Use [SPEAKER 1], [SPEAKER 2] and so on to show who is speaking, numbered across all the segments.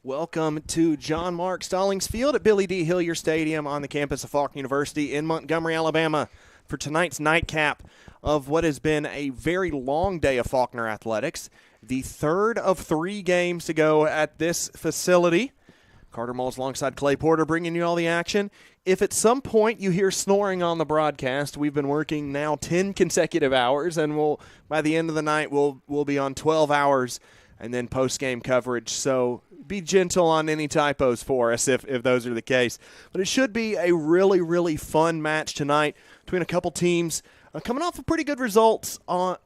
[SPEAKER 1] Welcome to John Mark Stallings Field at Billy D. Hillier Stadium on the campus of Faulkner University in Montgomery, Alabama for tonight's nightcap of what has been a very long day of Faulkner athletics. The third of 3 games to go at this facility. Carter Moles alongside Clay Porter bringing you all the action. If at some point you hear snoring on the broadcast, we've been working now 10 consecutive hours, and by the end of the night we'll be on 12 hours and then post-game coverage. So be gentle on any typos for us if those are the case. But it should be a really, really fun match tonight between a couple teams coming off of pretty good results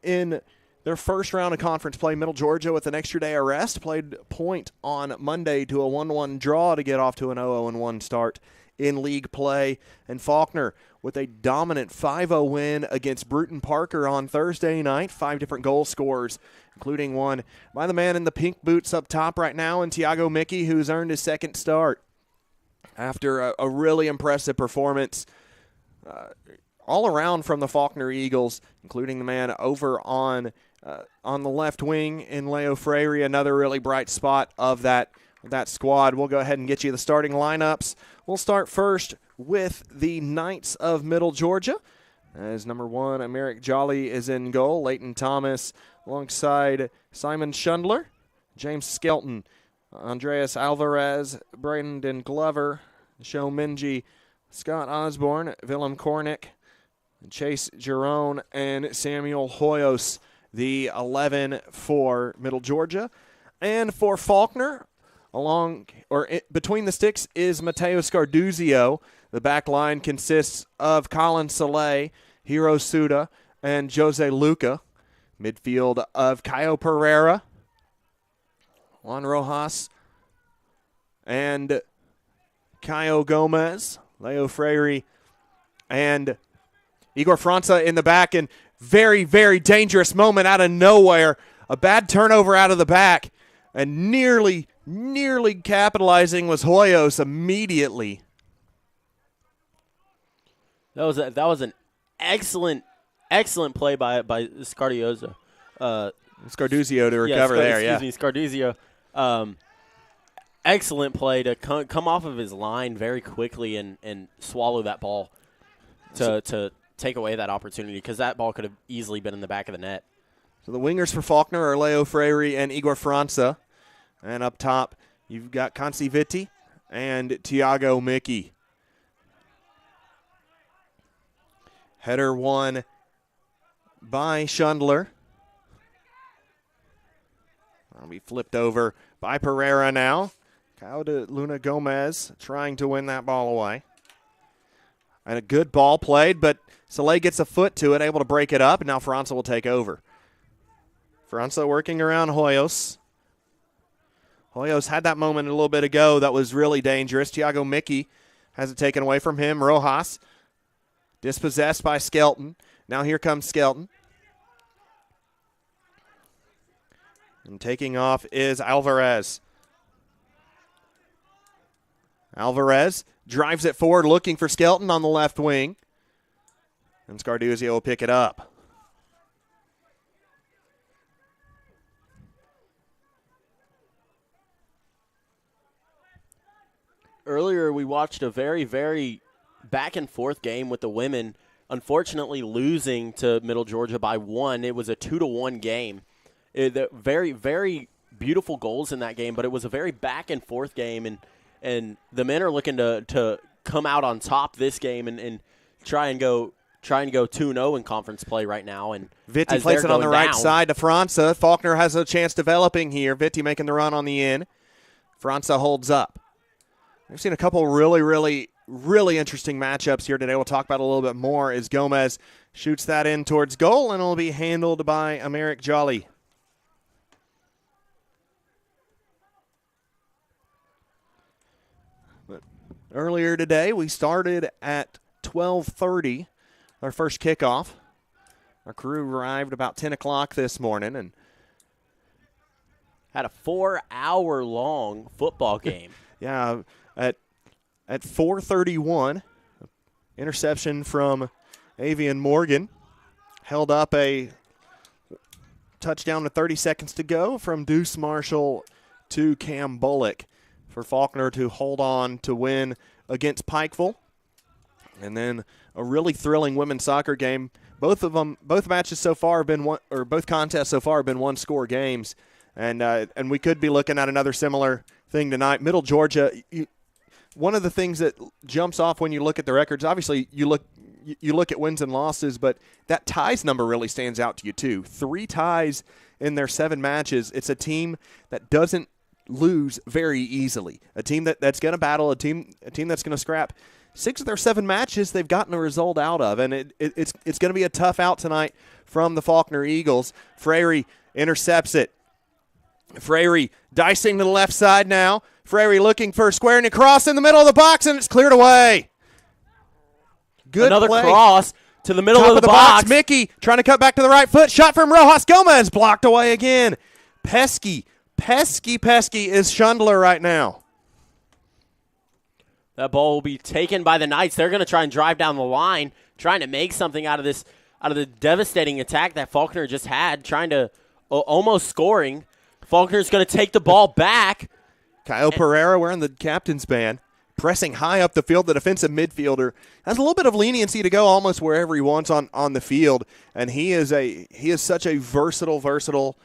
[SPEAKER 1] in their first round of conference play. Middle Georgia with an extra day of rest played point on Monday to a 1-1 draw to get off to an 0-1 start in league play. And Faulkner with a dominant 5-0 win against Bruton Parker on Thursday night. 5 different goal scorers, including one by the man in the pink boots up top right now, and Tiago Mickey, who's earned his second start after a really impressive performance all around from the Faulkner Eagles, including the man over on the left wing in Leo Freire, another really bright spot of that squad. We'll go ahead and get you the starting lineups. We'll start first with the Knights of Middle Georgia. As number 1, Americ Jolly is in goal. Leighton Thomas alongside Simon Schundler, James Skelton, Andreas Alvarez, Brandon Glover, Show Minji, Scott Osborne, Willem Kornick, Chase Jerome, and Samuel Hoyos, the 11 for Middle Georgia. And for Faulkner, between the sticks is Matteo Scarduzio. The back line consists of Colin Soleil, Hiro Suda, and Jose Luca. Midfield of Caio Pereira, Juan Rojas, and Caio Gomez, Leo Freire, and Igor Franca in the back. And very, very dangerous moment out of nowhere. A bad turnover out of the back, and nearly capitalizing was Hoyos immediately.
[SPEAKER 2] That was an excellent play by Scarduzio.
[SPEAKER 1] Scarduzio to recover there, yeah.
[SPEAKER 2] Excuse me, Scarduzio. Excellent play to come off of his line very quickly and swallow that ball to take away that opportunity, because that ball could have easily been in the back of the net.
[SPEAKER 1] So the wingers for Faulkner are Leo Freire and Igor Franca. And up top, you've got Consi Vitti and Tiago Mickey. Header won by Schundler. That'll be flipped over by Pereira now. Caio de Luna Gomez trying to win that ball away. And a good ball played, but Soleil gets a foot to it, able to break it up, and now Franca will take over. Franca working around Hoyos. Hoyos had that moment a little bit ago that was really dangerous. Tiago Mickey has it taken away from him. Rojas dispossessed by Skelton. Now here comes Skelton. And taking off is Alvarez. Alvarez drives it forward looking for Skelton on the left wing. And Scarduzio will pick it up.
[SPEAKER 2] Earlier, we watched a very, very back-and-forth game with the women, unfortunately losing to Middle Georgia by 1. It was a 2-1 game. Very, very beautiful goals in that game, but it was a very back-and-forth game, and the men are looking to come out on top this game and try and go 2-0 in conference play right now. And
[SPEAKER 1] Vitti plays it on the right side to Franca. Faulkner has a chance developing here. Vitti making the run on the in. Franca holds up. We've seen a couple really, really, really interesting matchups here today. We'll talk about a little bit more as Gomez shoots that in towards goal, and it'll be handled by Americ Jolly. But earlier today, we started at 12:30, our first kickoff. Our crew arrived about 10 o'clock this morning and
[SPEAKER 2] had a 4-hour-long football game.
[SPEAKER 1] Yeah, at 4:31, interception from Avian Morgan. Held up a touchdown with 30 seconds to go from Deuce Marshall to Cam Bullock. for Faulkner to hold on to win against Pikeville. And then a really thrilling women's soccer game. Both matches so far have been both contests so far have been one-score games, and we could be looking at another similar thing tonight. Middle Georgia. One of the things that jumps off when you look at the records, obviously you look at wins and losses, but that ties number really stands out to you too. 3 ties in their 7 matches. It's a team that doesn't lose very easily. A team that's going to battle. A team that's going to scrap. 6 of their 7 matches they've gotten a result out of, and it's going to be a tough out tonight from the Faulkner Eagles. Frary intercepts it. Frary dicing to the left side now. Frary looking for a square and a cross in the middle of the box, and it's cleared away. Good
[SPEAKER 2] Another
[SPEAKER 1] play.
[SPEAKER 2] Cross to the middle
[SPEAKER 1] Top
[SPEAKER 2] of the box.
[SPEAKER 1] Mickey trying to cut back to the right foot. Shot from Rojas Gomez. Blocked away again. Pesky is Schundler right now.
[SPEAKER 2] That ball will be taken by the Knights. They're going to try and drive down the line, trying to make something out of the devastating attack that Faulkner just had, trying to almost scoring. Faulkner's going to take the ball back.
[SPEAKER 1] Kyle Pereira wearing the captain's band, pressing high up the field. The defensive midfielder has a little bit of leniency to go almost wherever he wants on the field, and he is such a versatile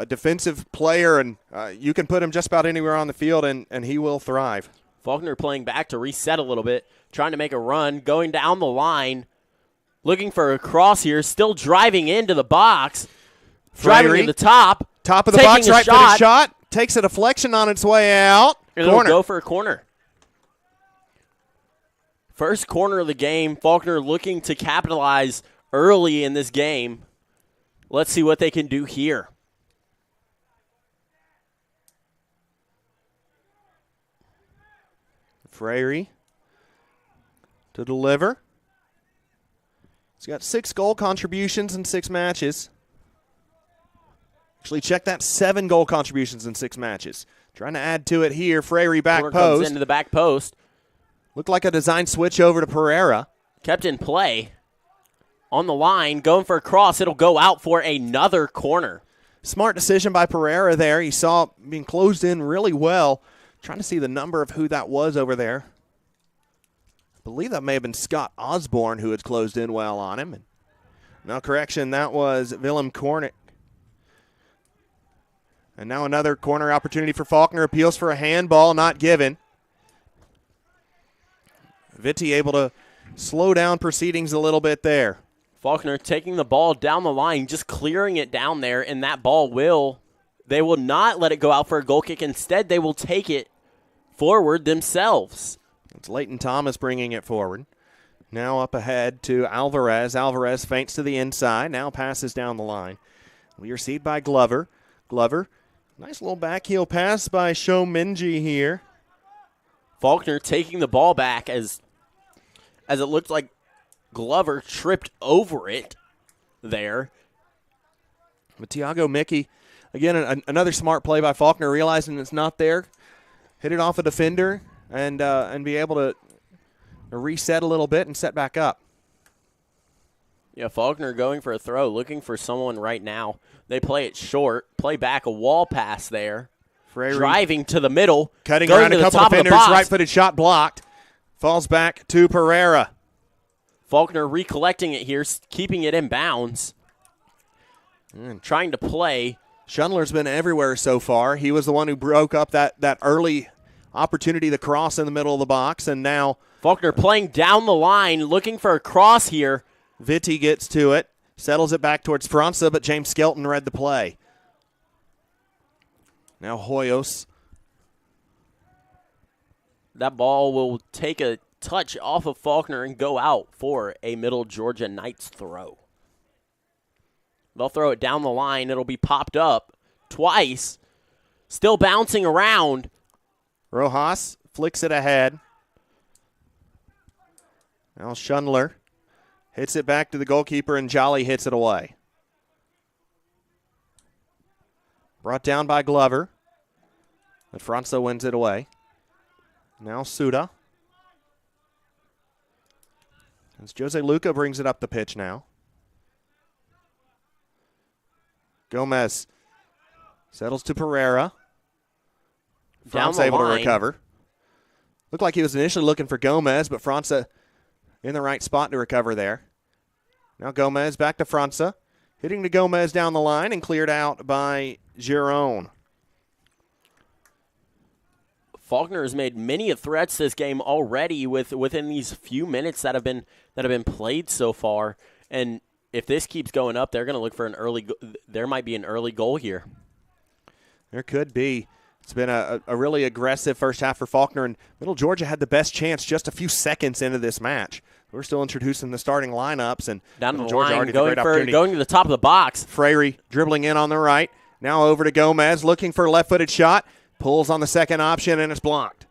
[SPEAKER 1] defensive player, and you can put him just about anywhere on the field, and he will thrive.
[SPEAKER 2] Faulkner playing back to reset a little bit, trying to make a run, going down the line, looking for a cross here, still driving into the box, driving to the top.
[SPEAKER 1] Top of the box, right footed shot. Takes a deflection on its way out.
[SPEAKER 2] It'll go for a corner. First corner of the game. Faulkner looking to capitalize early in this game. Let's see what they can do here.
[SPEAKER 1] Frary to deliver. He's got 6 goal contributions in 6 matches. Actually, check that, 7 goal contributions in 6 matches. Trying to add to it here. Frary back
[SPEAKER 2] Corner
[SPEAKER 1] post.
[SPEAKER 2] comes into the back post.
[SPEAKER 1] Looked like a design switch over to Pereira.
[SPEAKER 2] Kept in play. On the line, going for a cross. It'll go out for another corner.
[SPEAKER 1] Smart decision by Pereira there. He saw being closed in really well. Trying to see the number of who that was over there. I believe that may have been Scott Osborne who had closed in well on him. And no, correction, that was Willem Kornick. And now another corner opportunity for Faulkner. Appeals for a handball, not given. Vitti able to slow down proceedings a little bit there.
[SPEAKER 2] Faulkner taking the ball down the line, just clearing it down there, and that ball they will not let it go out for a goal kick. Instead, they will take it forward themselves.
[SPEAKER 1] It's Leighton Thomas bringing it forward. Now up ahead to Alvarez. Alvarez feints to the inside, now passes down the line. We are received by Glover. Glover, nice little backheel pass by Sho Minji here.
[SPEAKER 2] Faulkner taking the ball back as it looked like Glover tripped over it there.
[SPEAKER 1] But Tiago Mickey, again, another smart play by Faulkner, realizing it's not there. Hit it off a defender and be able to reset a little bit and set back up.
[SPEAKER 2] Yeah, Faulkner going for a throw, looking for someone right now. They play it short, play back a wall pass there.
[SPEAKER 1] Frary
[SPEAKER 2] driving to the middle.
[SPEAKER 1] Cutting around a couple defenders, right-footed shot blocked. Falls back to Pereira.
[SPEAKER 2] Faulkner recollecting it here, keeping it in bounds. Trying to play.
[SPEAKER 1] Schundler's been everywhere so far. He was the one who broke up that early opportunity to cross in the middle of the box, and now
[SPEAKER 2] Faulkner playing down the line, looking for a cross here.
[SPEAKER 1] Vitti gets to it, settles it back towards Franza, but James Skelton read the play. Now Hoyos.
[SPEAKER 2] That ball will take a touch off of Faulkner and go out for a Middle Georgia Knights throw. They'll throw it down the line. It'll be popped up twice. Still bouncing around.
[SPEAKER 1] Rojas flicks it ahead. Now Schundler hits it back to the goalkeeper, and Jolly hits it away. Brought down by Glover. But Franza wins it away. Now Suda. As Jose Luca brings it up the pitch now. Gomez settles to Pereira.
[SPEAKER 2] down
[SPEAKER 1] Franz
[SPEAKER 2] the
[SPEAKER 1] able to
[SPEAKER 2] line.
[SPEAKER 1] recover. Looked like he was initially looking for Gomez, but Franza in the right spot to recover there. Now Gomez back to Franza. Hitting to Gomez down the line and cleared out by Giron.
[SPEAKER 2] Faulkner has made many threats this game already within these few minutes that have been played so far. And if this keeps going up, they're going to look for an early. There might be an early goal here.
[SPEAKER 1] There could be. It's been a really aggressive first half for Faulkner, and Middle Georgia had the best chance just a few seconds into this match. We're still introducing the starting lineups, and
[SPEAKER 2] Down
[SPEAKER 1] Middle
[SPEAKER 2] the
[SPEAKER 1] Georgia
[SPEAKER 2] line,
[SPEAKER 1] already had a great opportunity.
[SPEAKER 2] going to the top of the box.
[SPEAKER 1] Frary dribbling in on the right. Now over to Gomez, looking for a left-footed shot. Pulls on the second option, and it's blocked.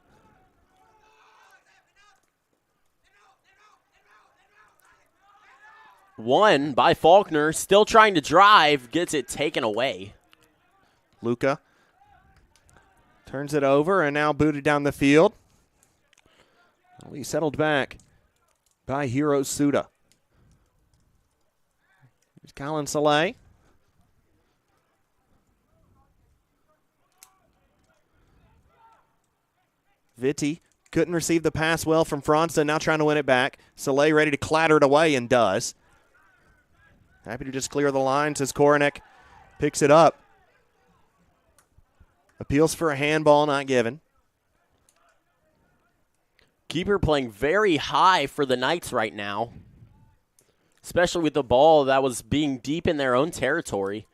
[SPEAKER 2] One by Faulkner, still trying to drive, gets it taken away.
[SPEAKER 1] Luca turns it over and now booted down the field. Well, he settled back by Hiro Suda. Here's Colin Saleh. Vitti couldn't receive the pass well from Franza, now trying to win it back. Saleh ready to clatter it away and does. Happy to just clear the lines as Koronek picks it up. Appeals for a handball, not given.
[SPEAKER 2] Keeper playing very high for the Knights right now, especially with the ball that was being deep in their own territory.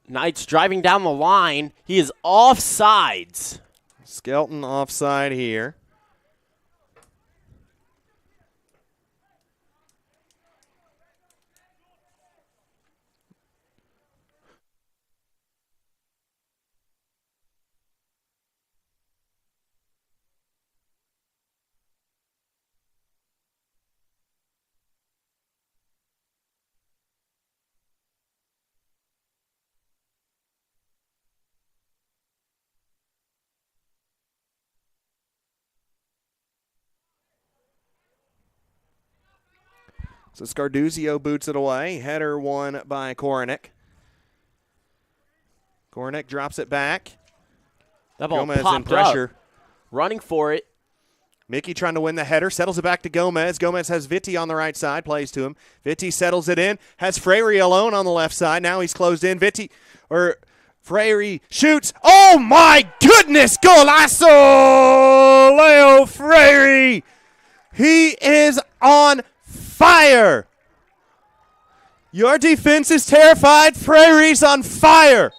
[SPEAKER 2] Knights driving down the line. He is offsides.
[SPEAKER 1] Skelton offside here. So Scarduzio boots it away. Header won by Koronek. Koronek drops it back.
[SPEAKER 2] That ball
[SPEAKER 1] Gomez in
[SPEAKER 2] popped
[SPEAKER 1] pressure.
[SPEAKER 2] up. Running for it.
[SPEAKER 1] Mickey trying to win the header. Settles it back to Gomez. Gomez has Vitti on the right side. Plays to him. Vitti settles it in. Has Frary alone on the left side. Now he's closed in. Frary shoots. Oh, my goodness. Golazo! Leo Frary. He is on fire. Your defense is terrified. Frary's on fire.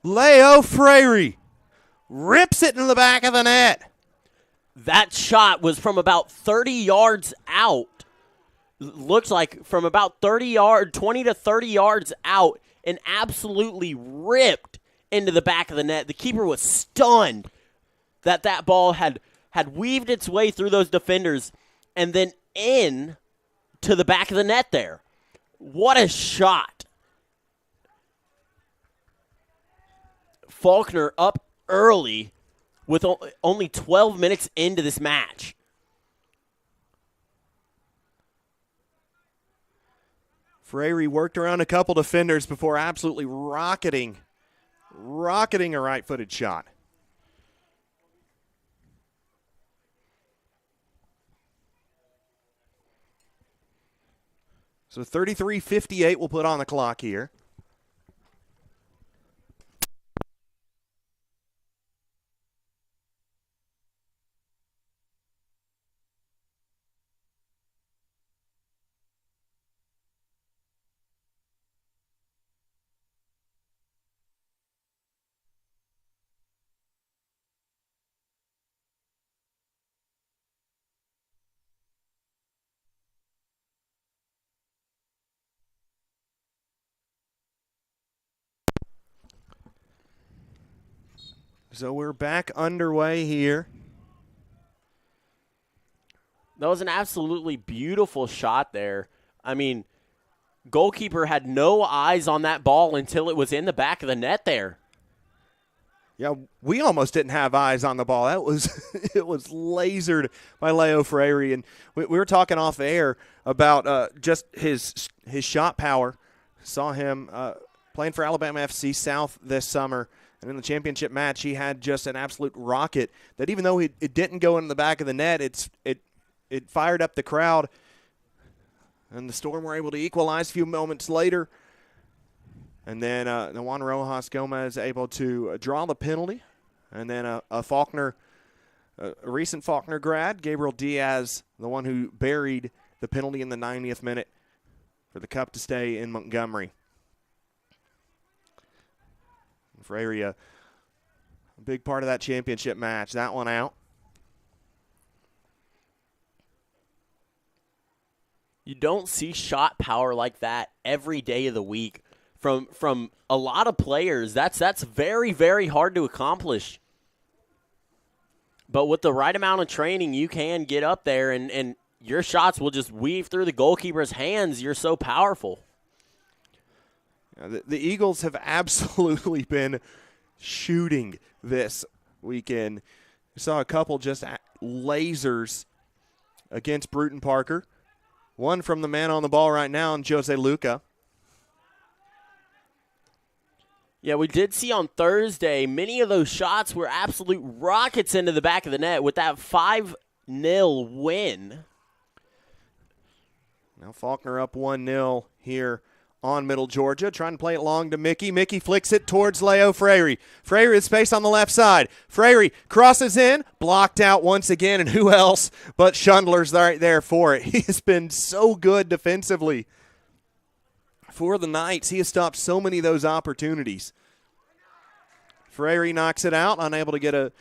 [SPEAKER 1] Leo Frary rips it in the back of the net.
[SPEAKER 2] That shot was from about 30 yards out. Looks like from about 20 to 30 yards out, and absolutely ripped into the back of the net. The keeper was stunned that ball had weaved its way through those defenders and then in to the back of the net there. What a shot. Faulkner up early with only 12 minutes into this match.
[SPEAKER 1] Frary worked around a couple defenders before absolutely rocketing a right-footed shot. So 33:58 we'll put on the clock here. So we're back underway here.
[SPEAKER 2] That was an absolutely beautiful shot there. I mean, goalkeeper had no eyes on that ball until it was in the back of the net there.
[SPEAKER 1] Yeah, we almost didn't have eyes on the ball. That was it was lasered by Leo Frary, and we were talking off air about just his shot power. Saw him playing for Alabama FC South this summer. And in the championship match, he had just an absolute rocket that even though it didn't go in the back of the net, it fired up the crowd. And the Storm were able to equalize a few moments later. And then Juan Rojas Gomez able to draw the penalty. And then a Faulkner, a recent Faulkner grad, Gabriel Diaz, the one who buried the penalty in the 90th minute for the Cup to stay in Montgomery. Frary, a big part of that championship match. That one out.
[SPEAKER 2] You don't see shot power like that every day of the week from a lot of players. That's very, very hard to accomplish. But with the right amount of training, you can get up there, and your shots will just weave through the goalkeeper's hands. You're so powerful.
[SPEAKER 1] The Eagles have absolutely been shooting this weekend. We saw a couple just lasers against Bruton Parker. One from the man on the ball right now, and Jose Luca.
[SPEAKER 2] Yeah, we did see on Thursday many of those shots were absolute rockets into the back of the net with that 5-0 win.
[SPEAKER 1] Now Faulkner up 1-0 here on Middle Georgia, trying to play it long to Mickey. Mickey flicks it towards Leo Frary. Frary is space on the left side. Frary crosses in, blocked out once again, and who else but Schundler's right there for it. He has been so good defensively for the Knights. He has stopped so many of those opportunities. Frary knocks it out, unable to get a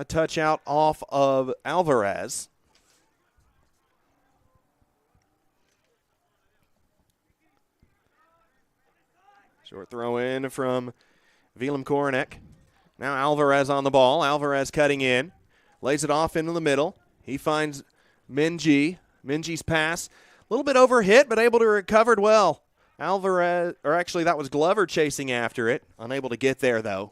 [SPEAKER 1] touch out off of Alvarez. Short throw in from Willem Koronek. Now Alvarez on the ball. Alvarez cutting in. Lays it off into the middle. He finds Minji. Minji's pass. A little bit overhit, but able to recover it well. Alvarez, or actually that was Glover chasing after it. Unable to get there, though.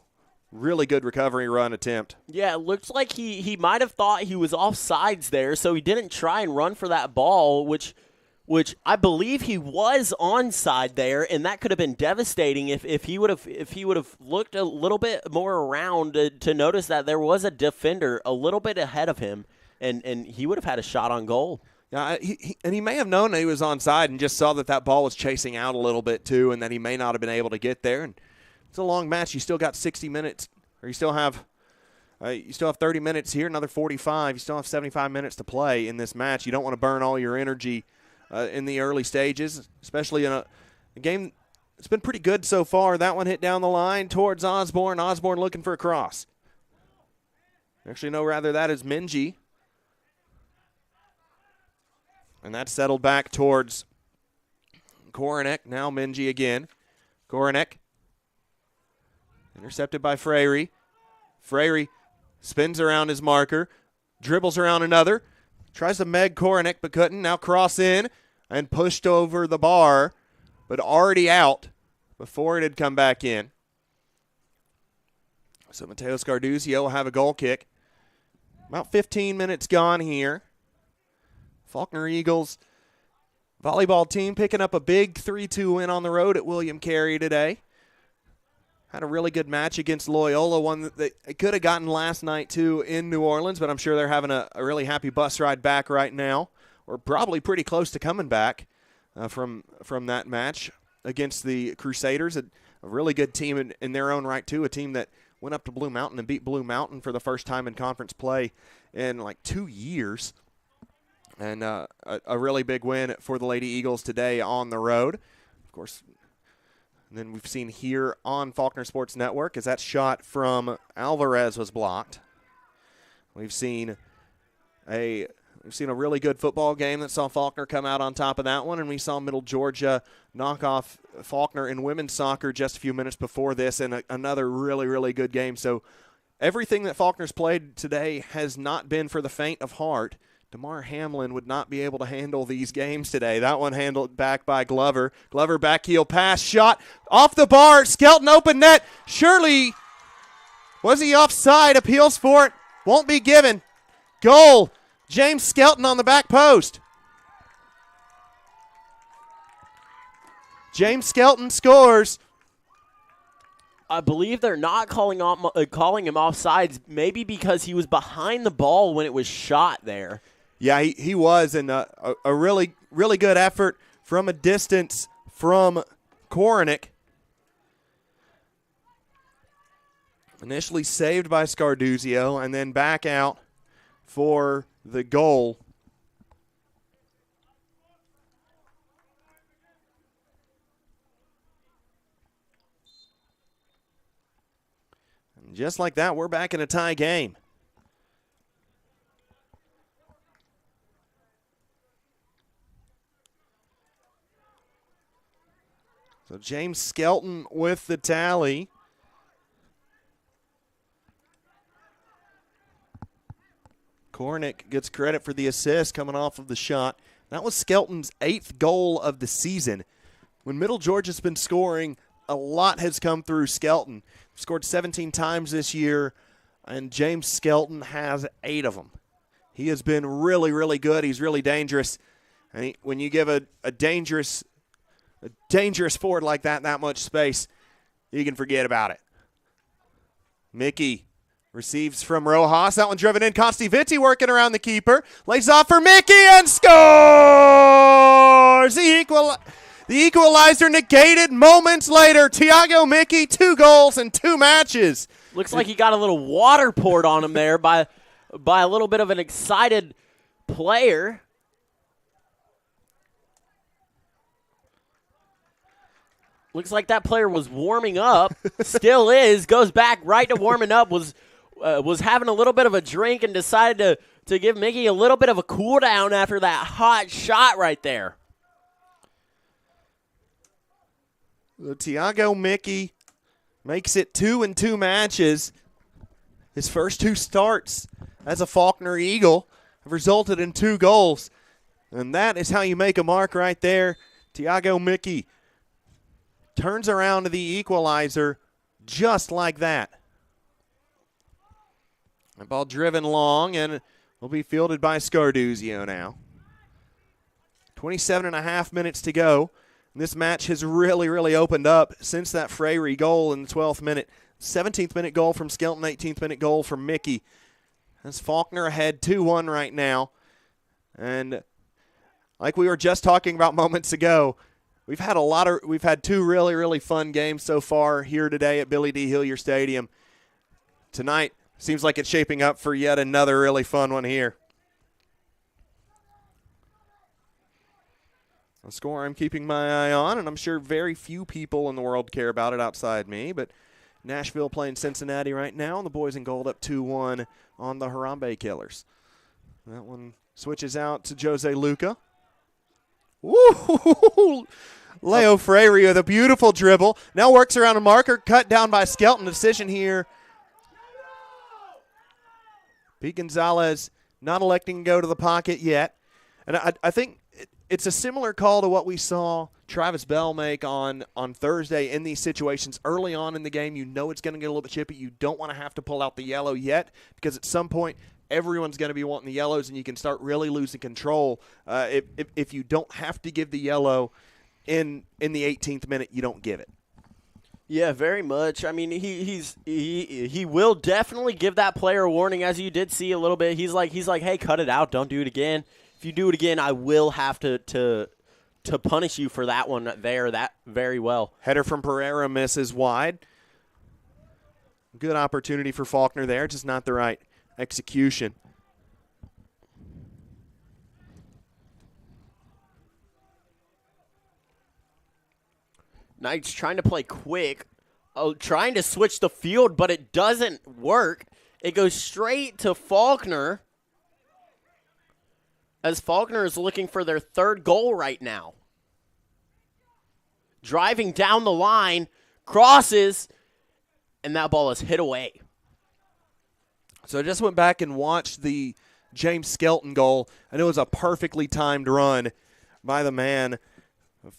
[SPEAKER 1] Really good recovery run attempt.
[SPEAKER 2] Yeah, it looks like he might have thought he was offsides there, so he didn't try and run for that ball, which I believe he was onside there, and that could have been devastating if he would have looked a little bit more around to notice that there was a defender a little bit ahead of him, and he would have had a shot on goal.
[SPEAKER 1] Yeah, he may have known that he was onside and just saw that ball was chasing out a little bit too, and that he may not have been able to get there. And it's a long match. You still got 60 minutes, or you still have 30 minutes here, another 45. You still have 75 minutes to play in this match. You don't want to burn all your energy in the early stages, especially in a game that's been pretty good so far. That one hit down the line towards Osborne. Osborne looking for a cross. Actually, no, rather that is Minji. And that's settled back towards Koronek. Now Minji again. Koronek. Intercepted by Frary. Frary spins around his marker. Dribbles around another. Tries to Meg Koronek, but couldn't. Now cross in and pushed over the bar, but already out before it had come back in. So Mateo Scarduzio will have a goal kick. About 15 minutes gone here. Faulkner Eagles volleyball team picking up a big 3-2 win on the road at William Carey today. Had a really good match against Loyola, one that they could have gotten last night too in New Orleans, but I'm sure they're having a really happy bus ride back right now. Or probably pretty close to coming back from that match against the Crusaders, a really good team in their own right too, a team that went up to Blue Mountain and beat Blue Mountain for the first time in conference play in like 2 years. And a really big win for the Lady Eagles today on the road. Of course, and then we've seen here on Faulkner Sports Network as that shot from Alvarez was blocked. We've seen a really good football game that saw Faulkner come out on top of that one, and we saw Middle Georgia knock off Faulkner in women's soccer just a few minutes before this, and another really, really good game. So everything that Faulkner's played today has not been for the faint of heart. DeMar Hamlin would not be able to handle these games today. That one handled back by Glover. Glover back heel pass, shot off the bar. Skelton open net. Surely, was he offside? Appeals for it. Won't be given. Goal. James Skelton on the back post. James Skelton scores.
[SPEAKER 2] I believe they're not calling him offsides, maybe because he was behind the ball when it was shot there.
[SPEAKER 1] Yeah, he was, and a really, really good effort from a distance from Korenick. Initially saved by Scarduzio, and then back out for the goal. And just like that, we're back in a tie game. So James Skelton with the tally. Korenick gets credit for the assist coming off of the shot. That was Skelton's 8th goal of the season. When Middle Georgia's been scoring, a lot has come through Skelton. Scored 17 times this year, and James Skelton has 8 of them. He has been really, really good. He's really dangerous. And when you give a dangerous forward like that much space, you can forget about it. Mickey receives from Rojas. That one driven in. Kostivici working around the keeper. Lays off for Mickey and scores! The equalizer negated moments later. Tiago Mickey, 2 goals in 2 matches.
[SPEAKER 2] Looks like he got a little water poured on him there by a little bit of an excited player. Looks like that player was warming up. Still is. Goes back right to warming up. Was having a little bit of a drink and decided to give Mickey a little bit of a cool down after that hot shot right there.
[SPEAKER 1] Tiago Mickey makes it 2 in 2 matches. His first 2 starts as a Faulkner Eagle have resulted in 2 goals. And that is how you make a mark right there. Tiago Mickey turns around to the equalizer just like that. The ball driven long and will be fielded by Scarduzio now. 27.5 minutes to go. And this match has really, really opened up since that Freyre goal in the 12th minute. 17th minute goal from Skelton, 18th minute goal from Mickey. That's Faulkner ahead 2-1 right now. And like we were just talking about moments ago, we've had 2 really, really fun games so far here today at Billy D. Hillier Stadium. Tonight seems like it's shaping up for yet another really fun one here. A score I'm keeping my eye on, and I'm sure very few people in the world care about it outside me, but Nashville playing Cincinnati right now, and the boys in gold up 2-1 on the Harambe Killers. That one switches out to Jose Luca. Woo! Leo Freyre with a beautiful dribble. Now works around a marker, cut down by Skelton. Decision here. Pete Gonzalez not electing to go to the pocket yet. And I think it's a similar call to what we saw Travis Bell make on Thursday in these situations. Early on in the game, you know it's going to get a little bit chippy. You don't want to have to pull out the yellow yet because at some point everyone's going to be wanting the yellows and you can start really losing control. If you don't have to give the yellow in the 18th minute, you don't give it.
[SPEAKER 2] Yeah, very much. I mean, he will definitely give that player a warning, as you did see a little bit. He's like, hey, cut it out. Don't do it again. If you do it again, I will have to punish you for that one there. That very well.
[SPEAKER 1] Header from Pereira misses wide. Good opportunity for Faulkner there, just not the right execution.
[SPEAKER 2] Knights trying to play quick, trying to switch the field, but it doesn't work. It goes straight to Faulkner, as Faulkner is looking for their 3rd goal right now. Driving down the line, crosses, and that ball is hit away.
[SPEAKER 1] So I just went back and watched the James Skelton goal, and it was a perfectly timed run by the man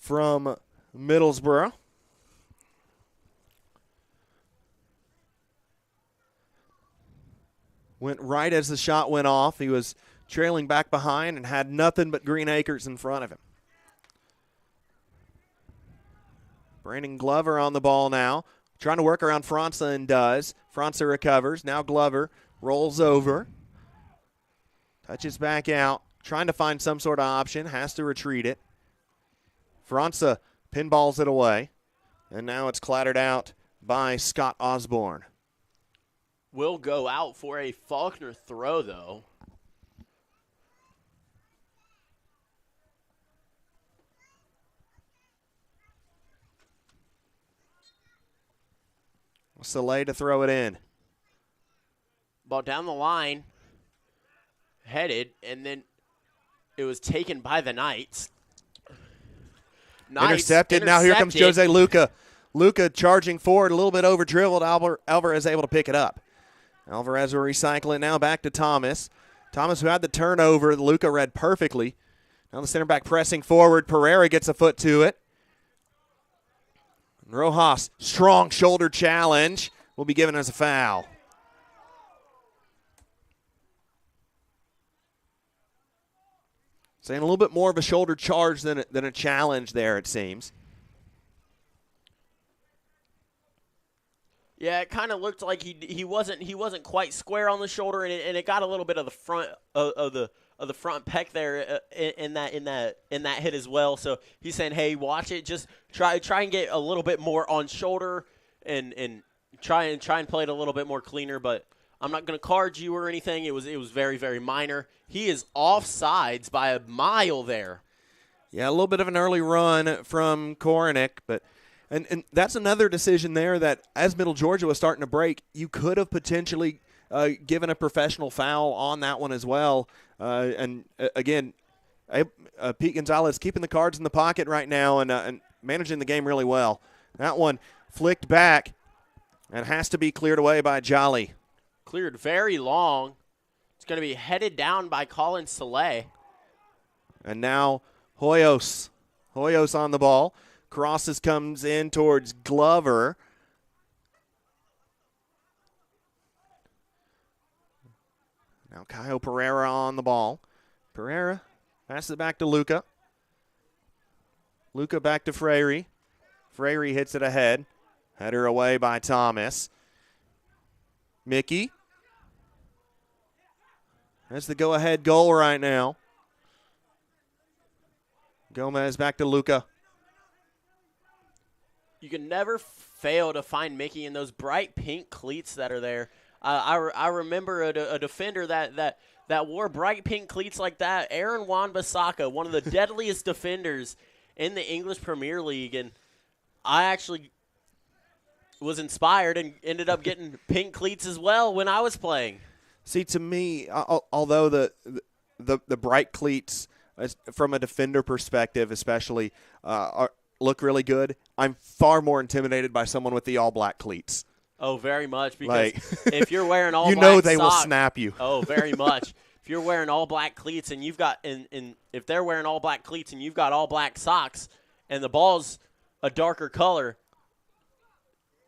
[SPEAKER 1] from Middlesbrough. Went right as the shot went off. He was trailing back behind and had nothing but green acres in front of him. Brandon Glover on the ball now. Trying to work around Franza and does. Franza recovers. Now Glover rolls over. Touches back out. Trying to find some sort of option. Has to retreat it. Franza pinballs it away. And now it's clattered out by Scott Osborne.
[SPEAKER 2] Will go out for a Faulkner throw, though.
[SPEAKER 1] Soleil to throw it in.
[SPEAKER 2] Ball down the line, headed, and then it was taken by the Knights.
[SPEAKER 1] Intercepted. Now here comes Jose Luca. Luca charging forward, a little bit over dribbled. Alvarez able to pick it up. Alvarez will recycle it now back to Thomas. Thomas, who had the turnover, Luca read perfectly. Now the center back pressing forward. Pereira gets a foot to it. Rojas, strong shoulder challenge, will be given as a foul. Saying a little bit more of a shoulder charge than a challenge there, it seems.
[SPEAKER 2] Yeah, it kind of looked like he wasn't quite square on the shoulder, and it got a little bit of the front of the front pec there in that hit as well. So he's saying, hey, watch it, just try and get a little bit more on shoulder and try and play it a little bit more cleaner. But I'm not going to card you or anything. It was very, very minor. He is offsides by a mile there.
[SPEAKER 1] Yeah, a little bit of an early run from Korenick, but. And that's another decision there that, as Middle Georgia was starting to break, you could have potentially given a professional foul on that one as well. Again, Pete Gonzalez keeping the cards in the pocket right now and managing the game really well. That one flicked back and has to be cleared away by Jolly.
[SPEAKER 2] Cleared very long. It's going to be headed down by Colin Soleil.
[SPEAKER 1] And now Hoyos. Hoyos on the ball. Crosses comes in towards Glover. Now Caio Pereira on the ball. Pereira passes it back to Luca. Luca back to Freyre. Freyre hits it ahead. Header away by Thomas. Mickey. That's the go-ahead goal right now. Gomez back to Luca.
[SPEAKER 2] You can never fail to find Mickey in those bright pink cleats that are there. I remember a defender that wore bright pink cleats like that, Aaron Wan-Bissaka, one of the deadliest defenders in the English Premier League. And I actually was inspired and ended up getting pink cleats as well when I was playing.
[SPEAKER 1] See, to me, although the bright cleats, from a defender perspective especially, look really good, I'm far more intimidated by someone with the all-black cleats.
[SPEAKER 2] Oh, very much, because if you're wearing all
[SPEAKER 1] you
[SPEAKER 2] black
[SPEAKER 1] know they
[SPEAKER 2] socks,
[SPEAKER 1] will snap you.
[SPEAKER 2] Oh, very much. If you're wearing all black cleats and you've got if they're wearing all black cleats and you've got all black socks and the ball's a darker color,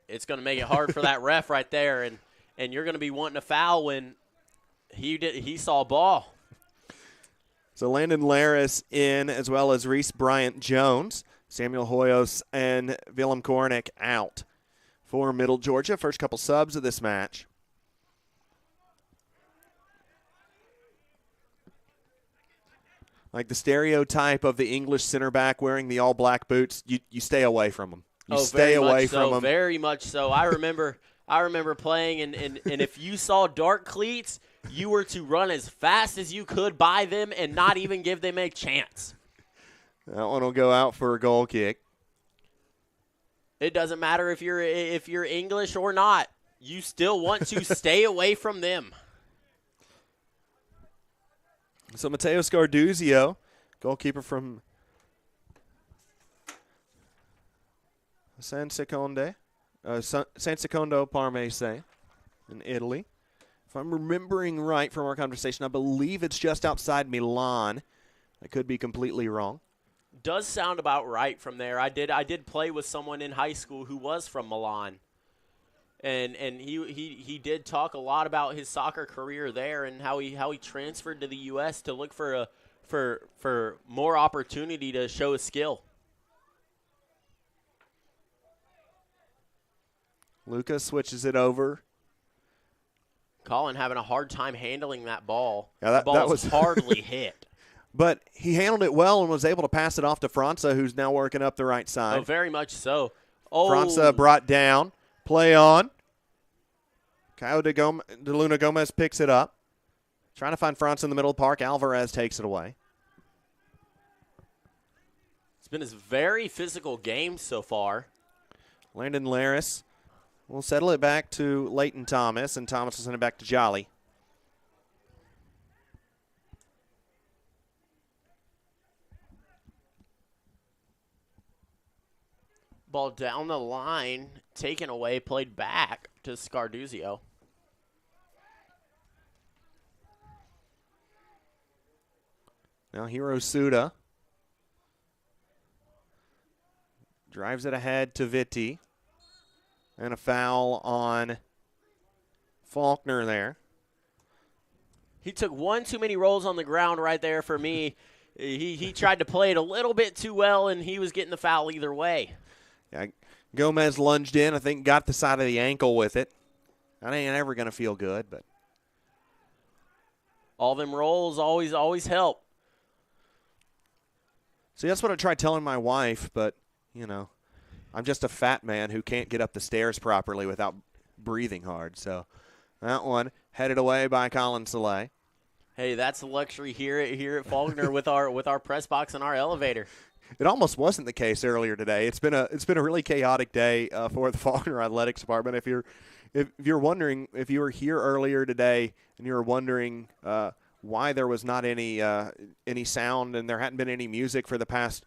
[SPEAKER 2] it's going to make it hard for that ref right there, and you're going to be wanting a foul when he saw a ball.
[SPEAKER 1] So Landon Laris in, as well as Reese Bryant-Jones. Samuel Hoyos and Willem Korenick out for Middle Georgia. First couple subs of this match. Like the stereotype of the English center back wearing the all-black boots, you stay away from them. You stay away from them.
[SPEAKER 2] Very much so. I remember playing, and if you saw dark cleats, you were to run as fast as you could by them and not even give them a chance.
[SPEAKER 1] That one will go out for a goal kick.
[SPEAKER 2] It doesn't matter if you're English or not. You still want to stay away from them.
[SPEAKER 1] So Matteo Scarduzio, goalkeeper from San Secondo Parmese in Italy. If I'm remembering right from our conversation, I believe it's just outside Milan. I could be completely wrong.
[SPEAKER 2] Does sound about right from there. I did play with someone in high school who was from Milan, and he did talk a lot about his soccer career there and how he transferred to the U.S. to look for more opportunity to show his skill.
[SPEAKER 1] Lucas switches it over.
[SPEAKER 2] Colin having a hard time handling that ball.
[SPEAKER 1] Yeah,
[SPEAKER 2] the ball
[SPEAKER 1] that
[SPEAKER 2] was
[SPEAKER 1] was
[SPEAKER 2] hardly hit.
[SPEAKER 1] But he handled it well and was able to pass it off to Franza, who's now working up the right side.
[SPEAKER 2] Oh, very much so. Oh,
[SPEAKER 1] Franza brought down. Play on. Caio de Luna Gomez picks it up. Trying to find Franza in the middle of the park. Alvarez takes it away.
[SPEAKER 2] It's been a very physical game so far.
[SPEAKER 1] Landon Laris will settle it back to Leighton Thomas, and Thomas will send it back to Jolly.
[SPEAKER 2] Ball down the line, taken away, played back to Scarduzio.
[SPEAKER 1] Now Hiro Suda drives it ahead to Vitti. And a foul on Faulkner there.
[SPEAKER 2] He took one too many rolls on the ground right there for me. He tried to play it a little bit too well, and he was getting the foul either way.
[SPEAKER 1] Yeah, Gomez lunged in, I think got the side of the ankle with it. That ain't ever going to feel good, but
[SPEAKER 2] all them rolls always help.
[SPEAKER 1] See, that's what I tried telling my wife, but, you know, I'm just a fat man who can't get up the stairs properly without breathing hard. So that one headed away by Colin Soleil.
[SPEAKER 2] Hey, that's the luxury here at Faulkner with our press box and our elevator.
[SPEAKER 1] It almost wasn't the case earlier today. It's been a really chaotic day for the Faulkner Athletics Department. If you're wondering, if you were here earlier today and you were wondering why there was not any sound and there hadn't been any music for the past,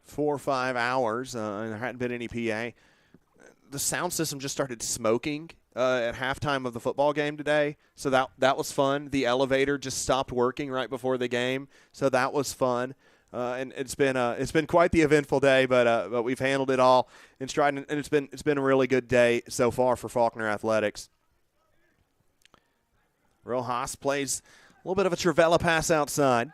[SPEAKER 1] 4 or 5 hours, and there hadn't been any PA. The sound system just started smoking at halftime of the football game today, so that was fun. The elevator just stopped working right before the game, so that was fun. And it's been quite the eventful day, but we've handled it all in stride, and it's been a really good day so far for Faulkner Athletics. Rojas plays a little bit of a Trivella pass outside.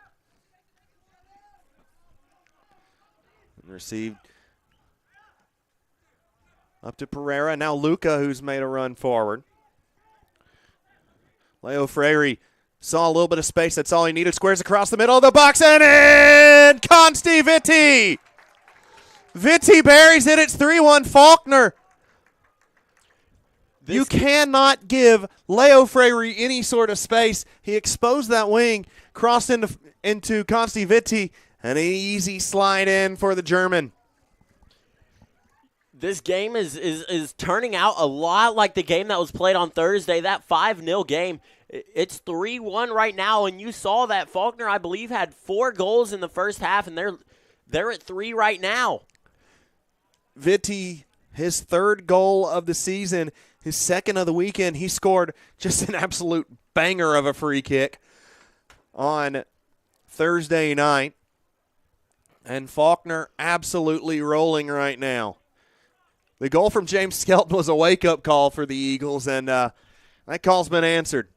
[SPEAKER 1] Received up to Pereira. Now Luca, who's made a run forward. Leo Freire saw a little bit of space. That's all he needed. Squares across the middle of the box and in! Consti Vitti! Vitti buries it. It's 3-1 Faulkner. You cannot give Leo Freire any sort of space. He exposed that wing, crossed into Consti Vitti, and an easy slide in for the German.
[SPEAKER 2] This game is turning out a lot like the game that was played on Thursday, that 5-0 game. It's 3-1 right now, and you saw that Faulkner, I believe, had 4 goals in the first half, and they're at 3 right now.
[SPEAKER 1] Vitti, his 3rd goal of the season, his 2nd of the weekend. He scored just an absolute banger of a free kick on Thursday night. And Faulkner absolutely rolling right now. The goal from James Skelton was a wake-up call for the Eagles, and that call's been answered.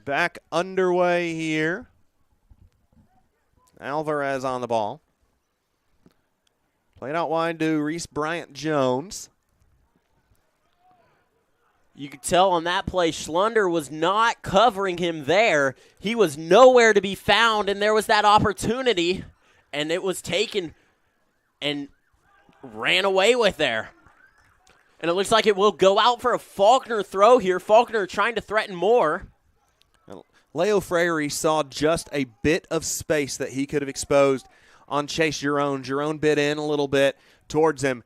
[SPEAKER 1] Back underway here. Alvarez on the ball. Played out wide to Reese Bryant-Jones.
[SPEAKER 2] You could tell on that play, Schlunder was not covering him there. He was nowhere to be found, and there was that opportunity, and it was taken and ran away with there. And it looks like it will go out for a Faulkner throw here. Faulkner trying to threaten more.
[SPEAKER 1] Leo Freire saw just a bit of space that he could have exposed on Chase Giron. Giron bit in a little bit towards him.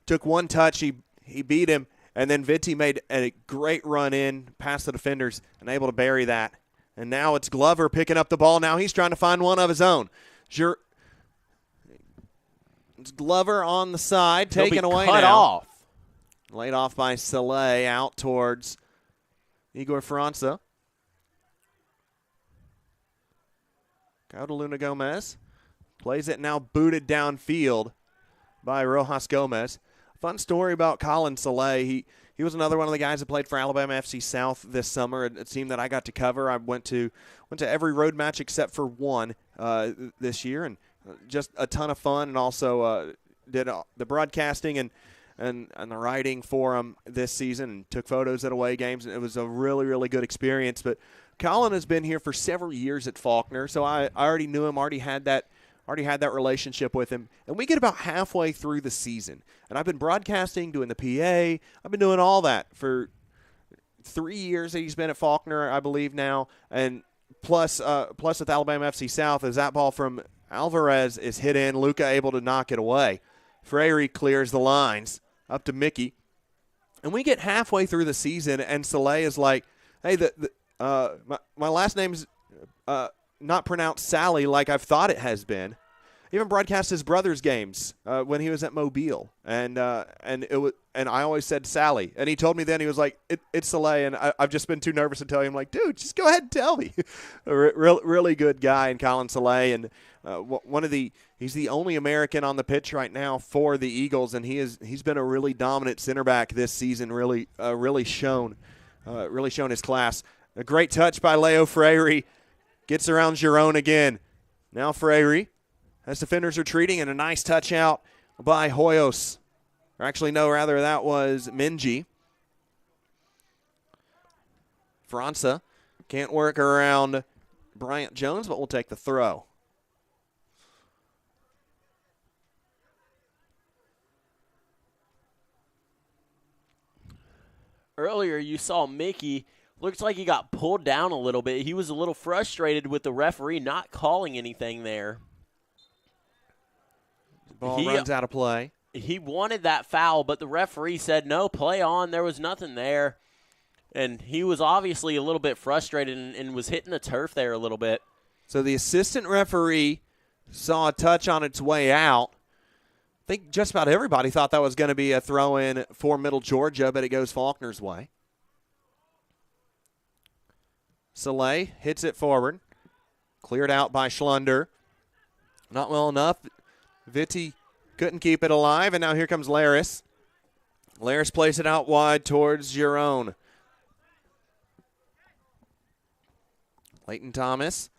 [SPEAKER 1] Took one touch. He beat him. And then Vitti made a great run in past the defenders and able to bury that. And now it's Glover picking up the ball. Now he's trying to find one of his own. It's Glover on the side, taken away now.
[SPEAKER 2] Cut off.
[SPEAKER 1] Laid off by Soleil out towards Igor Franza. Caio de Luna Gomez plays it now booted downfield by Rojas Gomez. Fun story about Colin Soleil. He was another one of the guys that played for Alabama FC South this summer, a team that I got to cover. I went to every road match except for one this year, and just a ton of fun, and also the broadcasting and the writing for him this season and took photos at away games. It was a really, really good experience. But Colin has been here for several years at Faulkner, so I already knew him, already had that relationship with him. And we get about halfway through the season. And I've been broadcasting, doing the PA. I've been doing all that for 3 years that he's been at Faulkner, I believe now. And plus with Alabama FC South, as that ball from Alvarez is hit in, Luca able to knock it away. Freyre clears the lines up to Mickey. And we get halfway through the season, and Soleil is like, hey, my last name's not pronounced Sally like I've thought it has been. Even broadcast his brother's games when he was at Mobile, and I always said Sally, and he told me then, he was like, it's Soleil, and I've just been too nervous to tell him. Like, dude, just go ahead and tell me. Really good guy, and Colin Soleil, and he's the only American on the pitch right now for the Eagles, and he's been a really dominant center back this season. Really shown his class. A great touch by Leo Freyre, gets around Giron again. Now Freyre, as defenders retreating, and a nice touch out by Hoyos. Or actually, no, rather that was Minji. França can't work around Bryant Jones, but we'll take the throw.
[SPEAKER 2] Earlier, you saw Mickey. Looks like he got pulled down a little bit. He was a little frustrated with the referee not calling anything there.
[SPEAKER 1] Ball runs out of play.
[SPEAKER 2] He wanted that foul, but the referee said, no, play on. There was nothing there. And he was obviously a little bit frustrated and was hitting the turf there a little bit.
[SPEAKER 1] So the assistant referee saw a touch on its way out. I think just about everybody thought that was going to be a throw-in for Middle Georgia, but it goes Faulkner's way. Soleil hits it forward. Cleared out by Schlunder. Not well enough. Vitti couldn't keep it alive, and now here comes Laris. Laris plays it out wide towards Giron. Leighton Thomas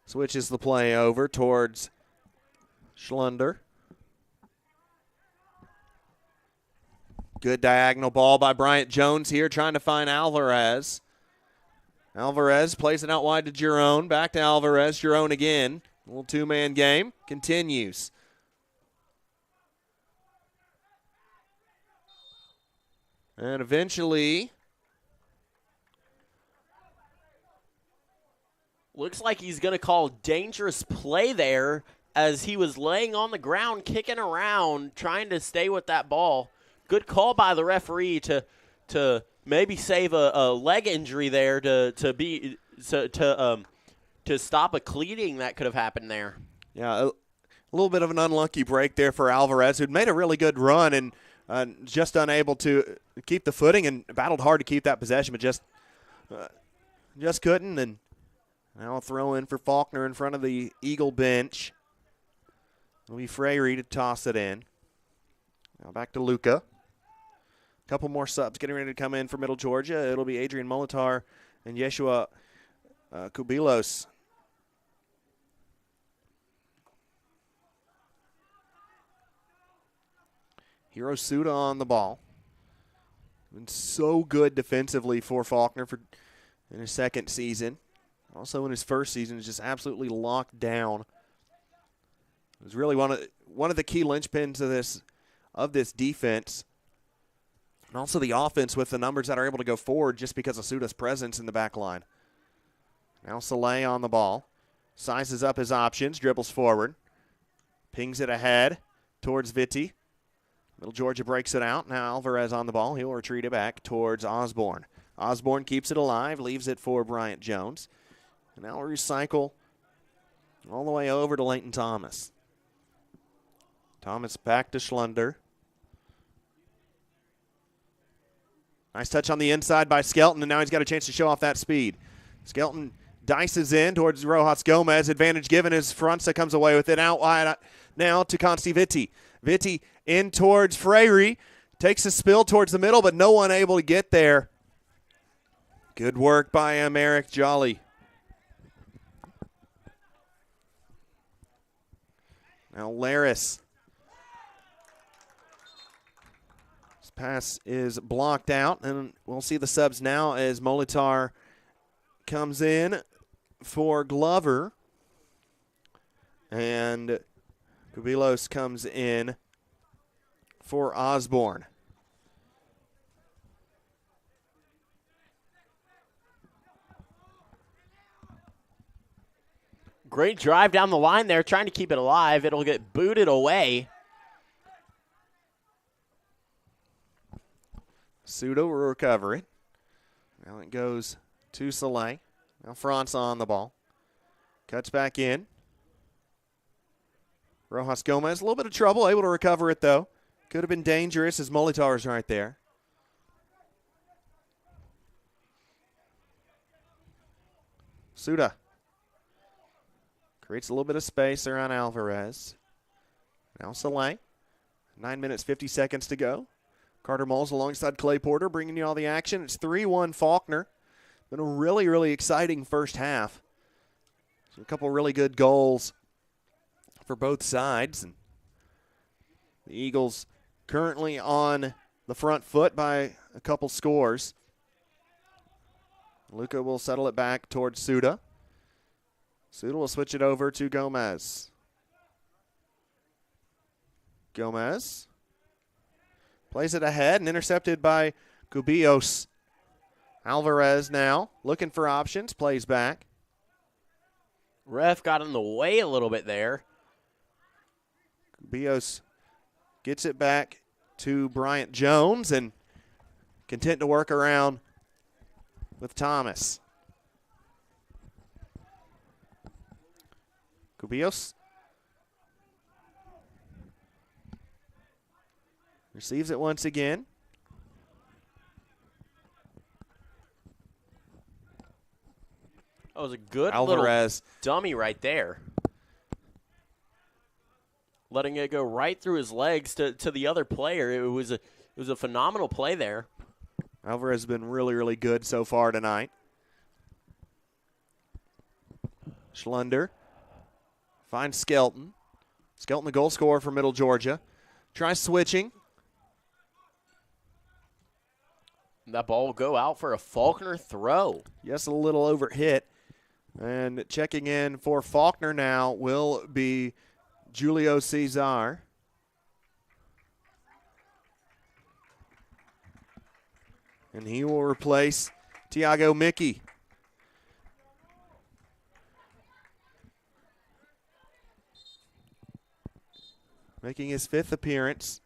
[SPEAKER 1] switches the play over towards Schlunder. Good diagonal ball by Bryant Jones here, trying to find Alvarez. Alvarez plays it out wide to Giron. Back to Alvarez. Giron again. A little two-man game. Continues. And eventually,
[SPEAKER 2] looks like he's going to call dangerous play there as he was laying on the ground, kicking around, trying to stay with that ball. Good call by the referee to maybe save a leg injury there to stop a cleating that could have happened there.
[SPEAKER 1] Yeah, a little bit of an unlucky break there for Alvarez, who'd made a really good run and just unable to keep the footing and battled hard to keep that possession, but just couldn't. And now a throw in for Faulkner in front of the Eagle bench. It'll be Freyre to toss it in. Now back to Luca. A couple more subs getting ready to come in for Middle Georgia. It'll be Adrian Molitar and Yeshua Kubilos. Hiro Suda on the ball. Been so good defensively for Faulkner in his second season. Also in his first season, is just absolutely locked down. It was really one of the key linchpins of this defense. And also the offense with the numbers that are able to go forward just because of Suda's presence in the back line. Now Soleil on the ball. Sizes up his options, dribbles forward. Pings it ahead towards Vitti. Middle Georgia breaks it out. Now Alvarez on the ball. He'll retreat it back towards Osborne. Osborne keeps it alive, leaves it for Bryant Jones. And now we'll recycle all the way over to Leighton Thomas. Thomas back to Schlunder. Nice touch on the inside by Skelton, and now he's got a chance to show off that speed. Skelton dices in towards Rojas Gomez. Advantage given as França comes away with it. Out wide now to Consti Vitti. Vitti in towards Freyre. Takes a spill towards the middle, but no one able to get there. Good work by Merrick Jolly. Now Laris Pass is blocked out, and we'll see the subs now as Molitar comes in for Glover, and Kubilos comes in for Osborne.
[SPEAKER 2] Great drive down the line there, trying to keep it alive. It'll get booted away.
[SPEAKER 1] Suda will recover it. Now it goes to Soleil. Now Franz on the ball. Cuts back in. Rojas Gomez, a little bit of trouble, able to recover it though. Could have been dangerous as Molitar's right there. Suda creates a little bit of space around Alvarez. Now Soleil. 9 minutes, 50 seconds to go. Carter Moles alongside Clay Porter bringing you all the action. It's 3-1 Faulkner. Been a really, really exciting first half. A couple really good goals for both sides. And the Eagles currently on the front foot by a couple scores. Luca will settle it back towards Suda. Suda will switch it over to Gomez. Gomez plays it ahead and intercepted by Cubillos. Alvarez now looking for options, plays back.
[SPEAKER 2] Ref got in the way a little bit there.
[SPEAKER 1] Cubillos gets it back to Bryant Jones and content to work around with Thomas. Cubillos receives it once again.
[SPEAKER 2] That was a good
[SPEAKER 1] Alvarez
[SPEAKER 2] little dummy right there. Letting it go right through his legs to the other player. It was a phenomenal play there.
[SPEAKER 1] Alvarez has been really, really good so far tonight. Schlunder finds Skelton. Skelton, the goal scorer for Middle Georgia. Tries switching.
[SPEAKER 2] That ball will go out for a Faulkner throw.
[SPEAKER 1] Yes, a little overhit. And checking in for Faulkner now will be Julio Cesar. And he will replace Tiago Mickey. Making his 5th appearance.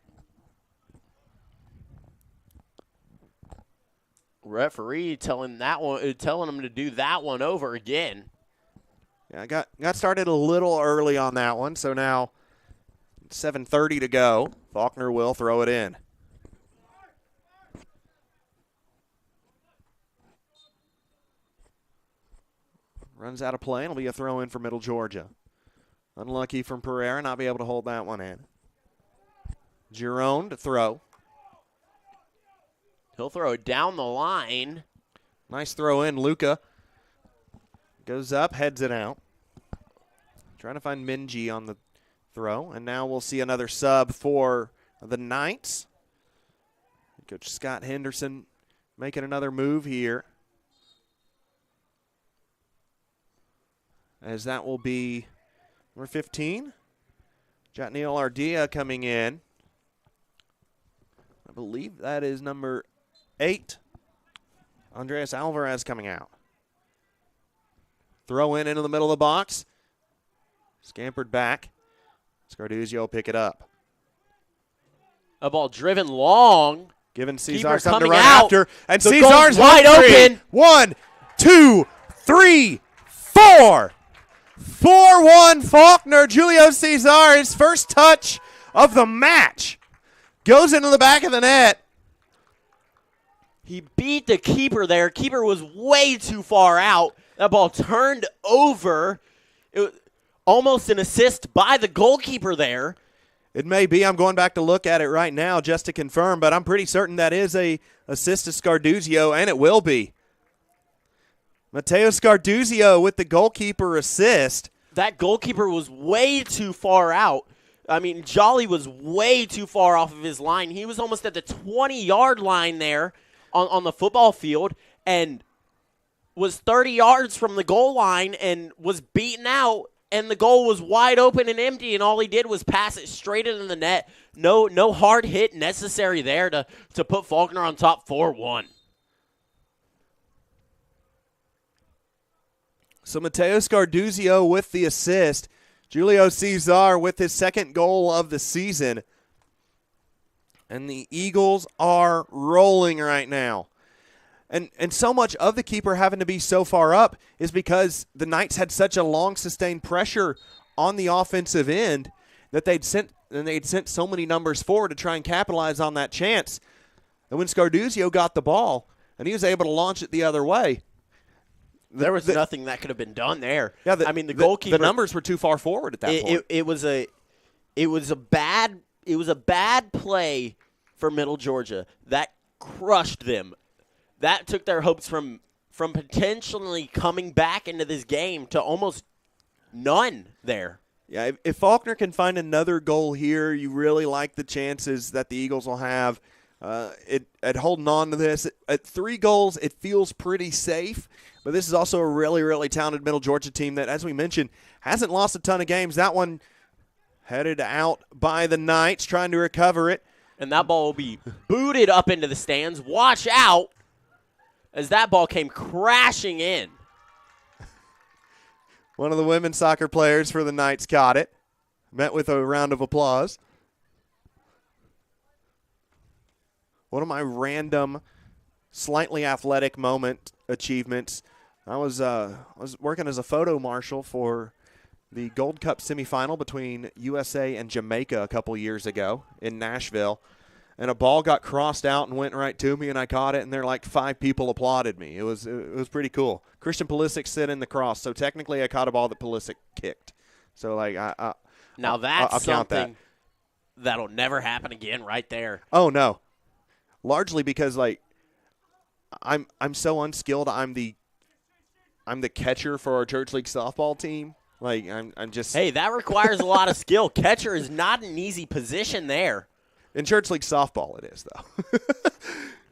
[SPEAKER 2] Referee telling him to do that one over again.
[SPEAKER 1] Yeah, got started a little early on that one, so now 7:30 to go. Faulkner will throw it in. Runs out of play, and it'll be a throw in for Middle Georgia. Unlucky from Pereira, not be able to hold that one in. Giron to throw.
[SPEAKER 2] He'll throw it down the line.
[SPEAKER 1] Nice throw in. Luca goes up, heads it out. Trying to find Minji on the throw. And now we'll see another sub for the Knights. Coach Scott Henderson making another move here. As that will be number 15. Jatniel Ardea coming in. I believe that is number 8. Andreas Alvarez coming out. Throw in into the middle of the box. Scampered back. Scarduzio will pick it up.
[SPEAKER 2] A ball driven long.
[SPEAKER 1] Giving Cesar
[SPEAKER 2] Keeper
[SPEAKER 1] something to
[SPEAKER 2] coming
[SPEAKER 1] run
[SPEAKER 2] out.
[SPEAKER 1] after. And
[SPEAKER 2] The
[SPEAKER 1] Cesar's
[SPEAKER 2] goal's wide open.
[SPEAKER 1] 1, 2, 3, 4. 4-1 Faulkner. Julio Cesar, his first touch of the match. Goes into the back of the net.
[SPEAKER 2] He beat the keeper there. Keeper was way too far out. That ball turned over. It was almost an assist by the goalkeeper there.
[SPEAKER 1] It may be. I'm going back to look at it right now just to confirm, but I'm pretty certain that is a assist to Scarduzio, and it will be. Matteo Scarduzio with the goalkeeper assist.
[SPEAKER 2] That goalkeeper was way too far out. I mean, Jolly was way too far off of his line. He was almost at the 20-yard line there on the football field and was 30 yards from the goal line and was beaten out, and the goal was wide open and empty, and all he did was pass it straight into the net. No hard hit necessary there to put Faulkner on top 4-1.
[SPEAKER 1] So Mateo Scarduzio with the assist. Julio Cesar with his second goal of the season. And the Eagles are rolling right now. And so much of the keeper having to be so far up is because the Knights had such a long sustained pressure on the offensive end that they'd sent so many numbers forward to try and capitalize on that chance. And when Scarduzio got the ball and he was able to launch it the other way,
[SPEAKER 2] there was nothing that could have been done there.
[SPEAKER 1] Yeah,
[SPEAKER 2] the goalkeeper.
[SPEAKER 1] The numbers were too far forward at that point.
[SPEAKER 2] It was a bad play for Middle Georgia that crushed them. That took their hopes from potentially coming back into this game to almost none there.
[SPEAKER 1] Yeah, if Faulkner can find another goal here, you really like the chances that the Eagles will have at holding on to this. At 3 goals, it feels pretty safe. But this is also a really, really talented Middle Georgia team that, as we mentioned, hasn't lost a ton of games. That one headed out by the Knights, trying to recover it.
[SPEAKER 2] And that ball will be booted up into the stands. Watch out as that ball came crashing in.
[SPEAKER 1] One of the women's soccer players for the Knights caught it. Met with a round of applause. One of my random, slightly athletic moment achievements. I was working as a photo marshal for the Gold Cup semifinal between USA and Jamaica a couple years ago in Nashville. And a ball got crossed out and went right to me, and I caught it, and there like 5 people applauded me. It was pretty cool. Christian Pulisic sit in the cross, so technically I caught a ball that Pulisic kicked. So like
[SPEAKER 2] now that's something that'll never happen again right there.
[SPEAKER 1] Oh no. Largely because like I'm so unskilled. I'm the catcher for our church league softball team. Like I'm just.
[SPEAKER 2] Hey, that requires a lot of skill. Catcher is not an easy position there.
[SPEAKER 1] In church league softball, it is though.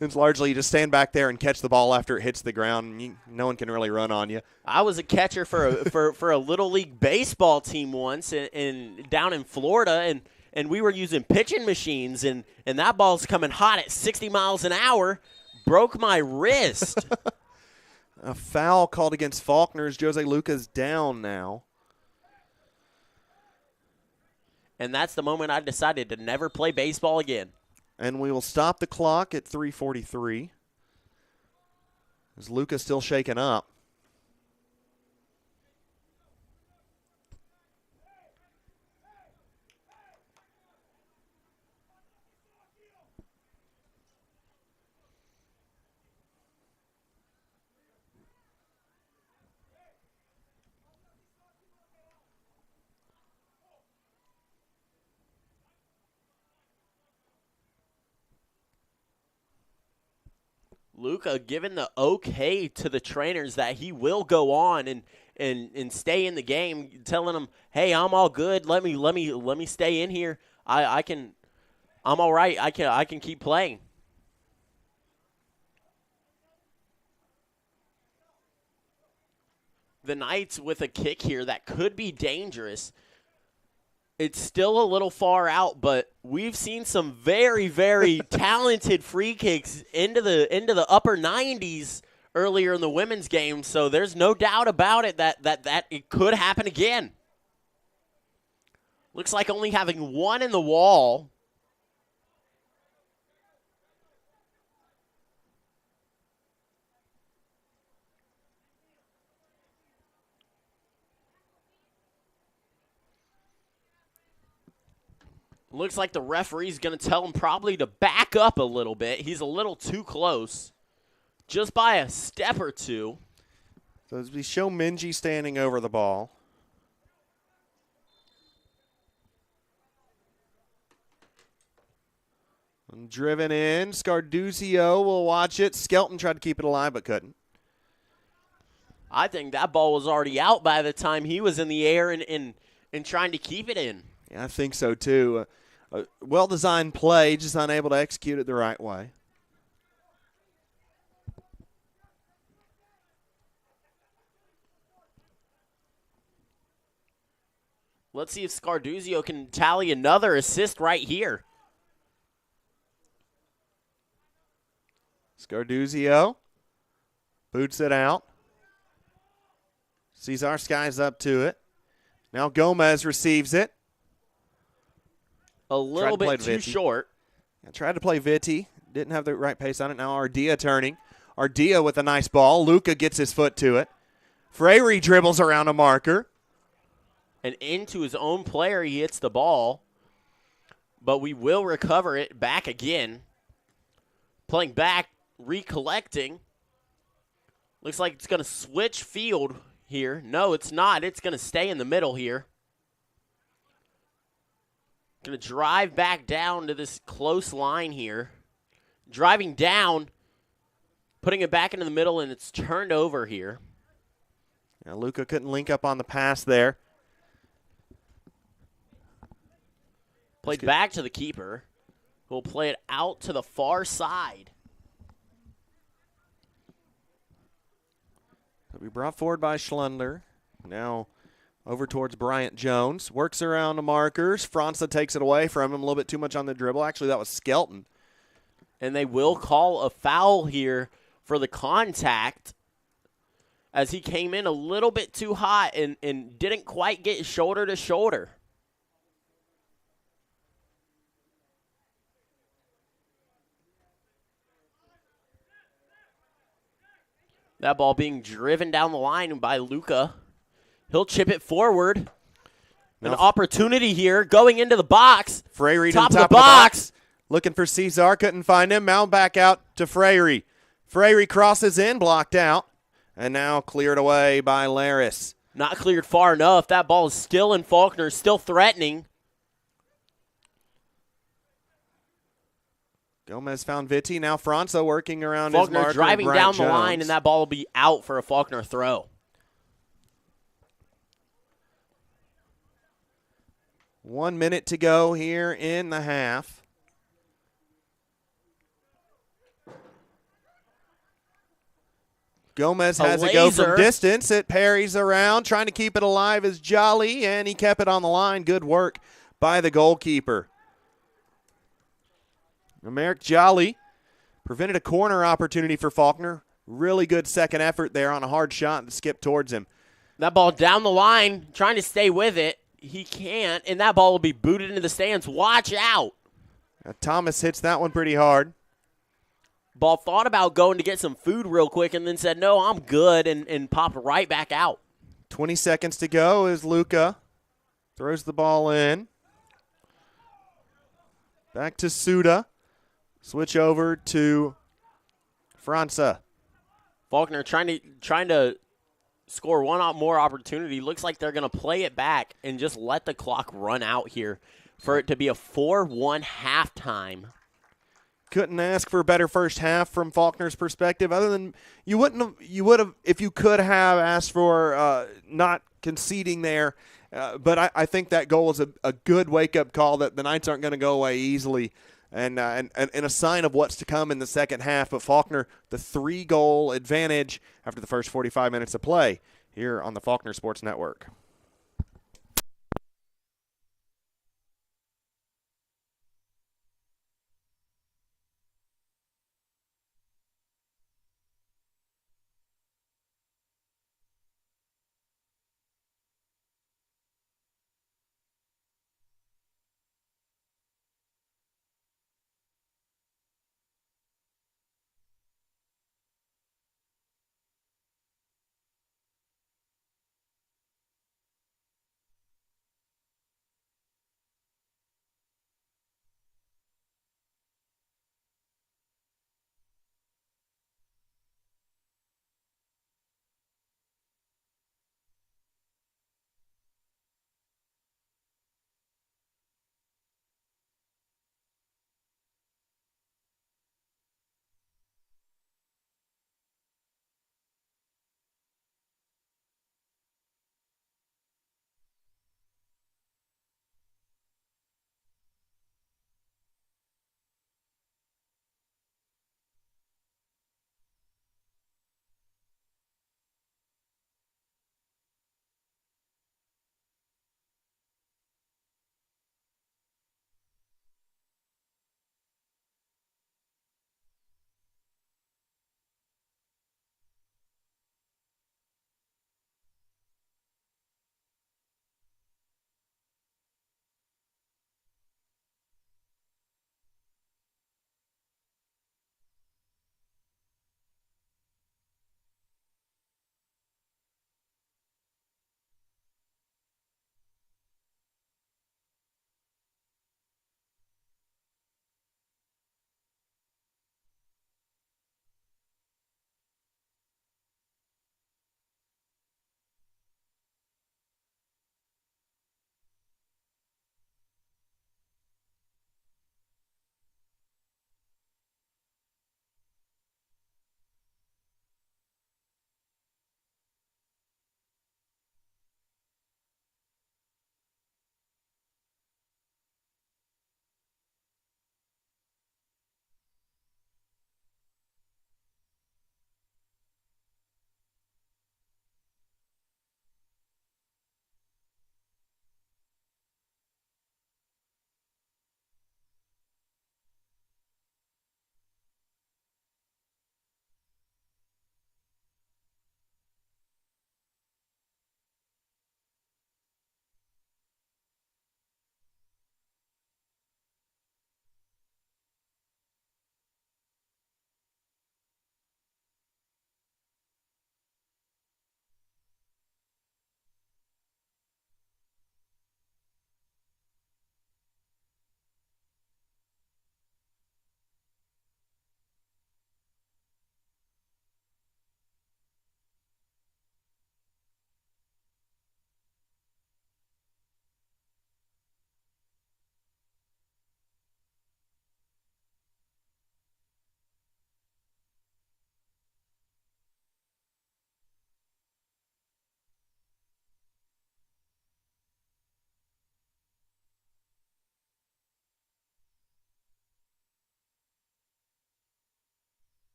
[SPEAKER 1] It's largely you just stand back there and catch the ball after it hits the ground, and no one can really run on you.
[SPEAKER 2] I was a catcher for a little league baseball team once down in Florida, and we were using pitching machines, and that ball's coming hot at 60 miles an hour. Broke my wrist.
[SPEAKER 1] A foul called against Faulkner's. Jose Luca's down now.
[SPEAKER 2] And that's the moment I decided to never play baseball again.
[SPEAKER 1] And we will stop the clock at 3:43. Is Luca still shaken up?
[SPEAKER 2] Luca giving the okay to the trainers that he will go on and stay in the game, telling them, "Hey, I'm all good. Let me stay in here. I'm all right. I can keep playing." The Knights with a kick here that could be dangerous. It's still a little far out, but we've seen some very, very talented free kicks into the upper 90s earlier in the women's game, so there's no doubt about it that it could happen again. Looks like only having one in the wall. Looks like the referee's going to tell him probably to back up a little bit. He's a little too close, just by a step or two.
[SPEAKER 1] So as we show Minji standing over the ball. And driven in. Scarduzio will watch it. Skelton tried to keep it alive but couldn't.
[SPEAKER 2] I think that ball was already out by the time he was in the air and trying to keep it in.
[SPEAKER 1] Yeah, I think so too. Well-designed play, just unable to execute it the right way.
[SPEAKER 2] Let's see if Scarduzio can tally another assist right here.
[SPEAKER 1] Scarduzio boots it out. Cesarski's up to it. Now Gomez receives it.
[SPEAKER 2] A little bit too short.
[SPEAKER 1] I tried to play Vitti. Didn't have the right pace on it. Now Ardea turning. Ardea with a nice ball. Luca gets his foot to it. Freyre dribbles around a marker.
[SPEAKER 2] And into his own player, he hits the ball. But we will recover it back again. Playing back, recollecting. Looks like it's going to switch field here. No, it's not. It's going to stay in the middle here. Going to drive back down to this close line here. Driving down, putting it back into the middle, and it's turned over here.
[SPEAKER 1] Now Luca couldn't link up on the pass there.
[SPEAKER 2] Played back to the keeper, who will play it out to the far side.
[SPEAKER 1] It'll be brought forward by Schlundler. Now over towards Bryant Jones. Works around the markers. Franza takes it away from him. A little bit too much on the dribble. Actually, that was Skelton.
[SPEAKER 2] And they will call a foul here for the contact as he came in a little bit too hot and didn't quite get shoulder to shoulder. That ball being driven down the line by Luca. He'll chip it forward. An opportunity here going into the box.
[SPEAKER 1] Freyre to the top of the box. Looking for Cesar. Couldn't find him. Now back out to Freyre. Freyre crosses in, blocked out. And now cleared away by Laris.
[SPEAKER 2] Not cleared far enough. That ball is still in Faulkner, still threatening.
[SPEAKER 1] Gomez found Vitti. Now Franza working around
[SPEAKER 2] Faulkner
[SPEAKER 1] his marker.
[SPEAKER 2] driving
[SPEAKER 1] Bryant
[SPEAKER 2] down
[SPEAKER 1] Jones.
[SPEAKER 2] the line, and that ball will be out for a Faulkner throw.
[SPEAKER 1] 1 minute to go here in the half. Gomez has it go from distance. It parries around. Trying to keep it alive is Jolly, and he kept it on the line. Good work by the goalkeeper. Merrick Jolly prevented a corner opportunity for Faulkner. Really good second effort there on a hard shot and skip towards him.
[SPEAKER 2] That ball down the line, trying to stay with it. He can't, and that ball will be booted into the stands. Watch out.
[SPEAKER 1] Thomas hits that one pretty hard.
[SPEAKER 2] Ball thought about going to get some food real quick and then said, no, I'm good, and popped right back out.
[SPEAKER 1] 20 seconds to go as Luca throws the ball in. Back to Suda. Switch over to Franza.
[SPEAKER 2] Faulkner trying to score one more opportunity. Looks like they're going to play it back and just let the clock run out here for it to be a 4-1 halftime.
[SPEAKER 1] Couldn't ask for a better first half from Faulkner's perspective, other than you would have, if you could have asked for not conceding there. But I think that goal is a good wake-up call that the Knights aren't going to go away easily. And a sign of what's to come in the second half. But Faulkner, the 3-goal advantage after the first 45 minutes of play here on the Faulkner Sports Network.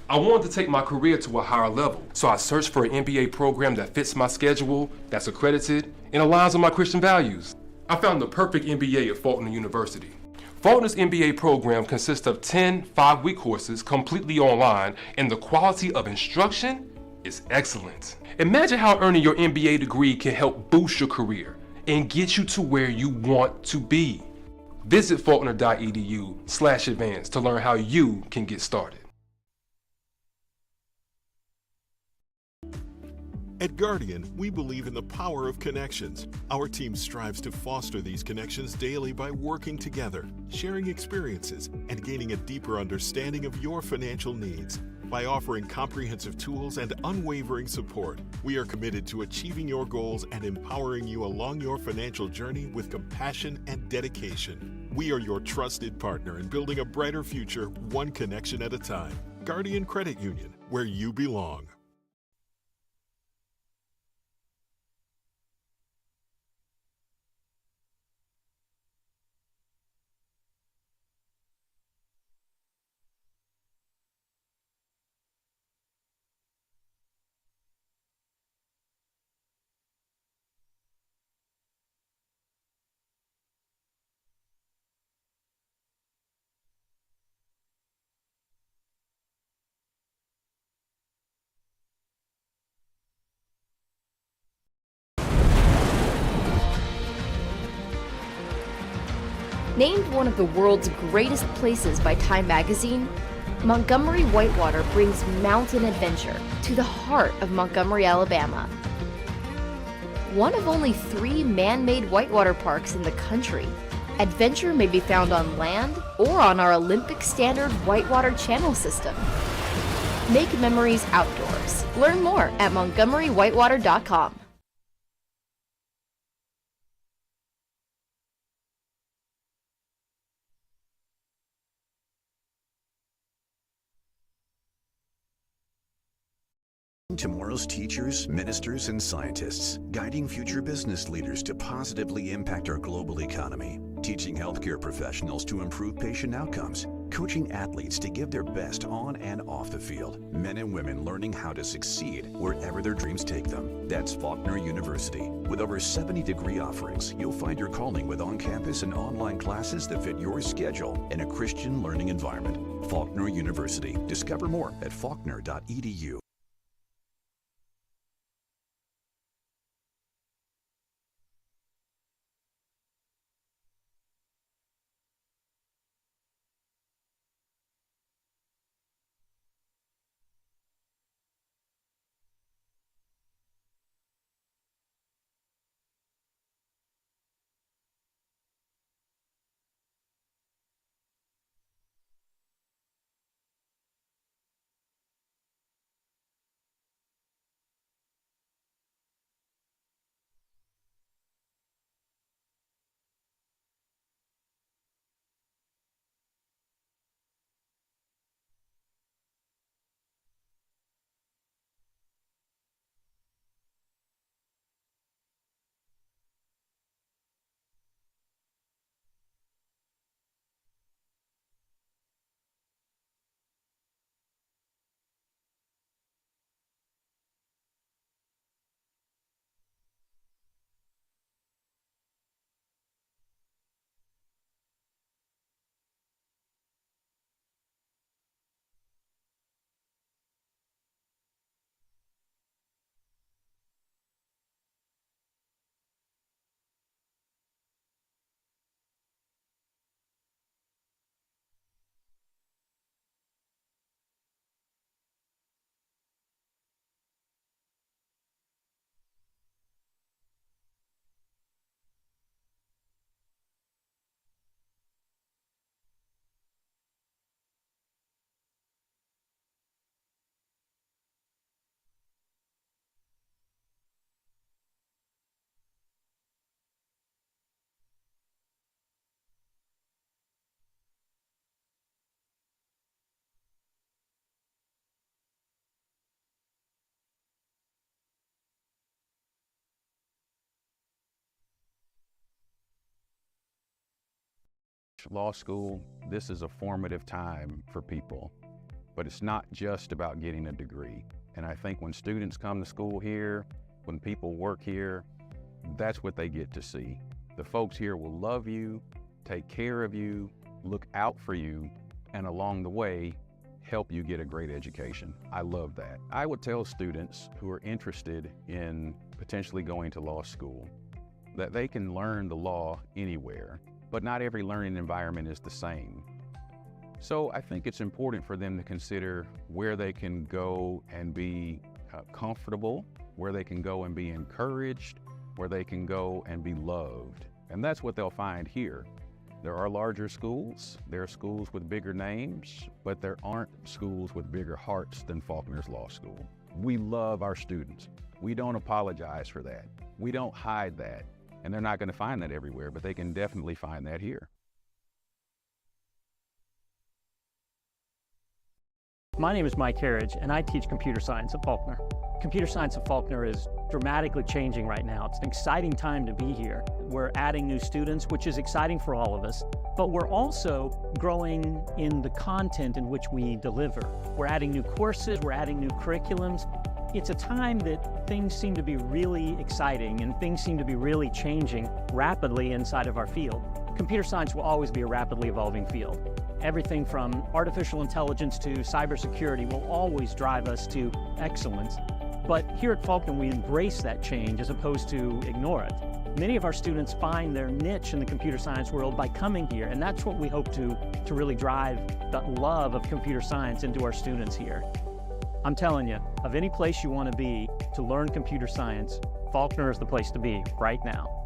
[SPEAKER 3] I wanted to take my career to a higher level, so I searched for an MBA program that fits my schedule, that's accredited, and aligns with my Christian values. I found the perfect MBA at Faulkner University. Faulkner's MBA program consists of 10 5-week courses completely online, and the quality of instruction is excellent. Imagine how earning your MBA degree can help boost your career and get you to where you want to be. Visit faulkner.edu/advance to learn how you can get started.
[SPEAKER 4] At Guardian, we believe in the power of connections. Our team strives to foster these connections daily by working together, sharing experiences, and gaining a deeper understanding of your financial needs. By offering comprehensive tools and unwavering support, we are committed to achieving your goals and empowering you along your financial journey with compassion and dedication. We are your trusted partner in building a brighter future, one connection at a time. Guardian Credit Union, where you belong.
[SPEAKER 5] Named one of the world's greatest places by Time magazine, Montgomery Whitewater brings mountain adventure to the heart of Montgomery, Alabama. One of only 3 man-made whitewater parks in the country, adventure may be found on land or on our Olympic standard whitewater channel system. Make memories outdoors. Learn more at montgomerywhitewater.com.
[SPEAKER 6] Tomorrow's teachers, ministers, and scientists, guiding future business leaders to positively impact our global economy, teaching healthcare professionals to improve patient outcomes, coaching athletes to give their best on and off the field, men and women learning how to succeed wherever their dreams take them. That's Faulkner University. With over 70 degree offerings, you'll find your calling with on-campus and online classes that fit your schedule in a Christian learning environment. Faulkner University. Discover more at faulkner.edu.
[SPEAKER 7] Law school, this is a formative time for people but it's not just about getting a degree. And I think when students come to school here, when people work here, that's what they get to see. The folks here will love you, take care of you, look out for you, and along the way, help you get a great education. I love that. I would tell students who are interested in potentially going to law school that they can learn the law anywhere, but not every learning environment is the same. So I think it's important for them to consider where they can go and be comfortable, where they can go and be encouraged, where they can go and be loved. And that's what they'll find here. There are larger schools, there are schools with bigger names, but there aren't schools with bigger hearts than Faulkner's Law School. We love our students. We don't apologize for that. We don't hide that. And they're not going to find that everywhere, but they can definitely find that here.
[SPEAKER 8] My name is Mike Harridge, and I teach computer science at Faulkner. Computer science at Faulkner is dramatically changing right now. It's an exciting time to be here. We're adding new students, which is exciting for all of us, but we're also growing in the content in which we deliver. We're adding new courses, we're adding new curriculums. It's a time that things seem to be really exciting and things seem to be really changing rapidly inside of our field. Computer science will always be a rapidly evolving field. Everything from artificial intelligence to cybersecurity will always drive us to excellence. But here at Faulkner, we embrace that change as opposed to ignore it. Many of our students find their niche in the computer science world by coming here, and that's what we hope to really drive the love of computer science into our students here. I'm telling you, of any place you want to be to learn computer science, Faulkner is the place to be right now.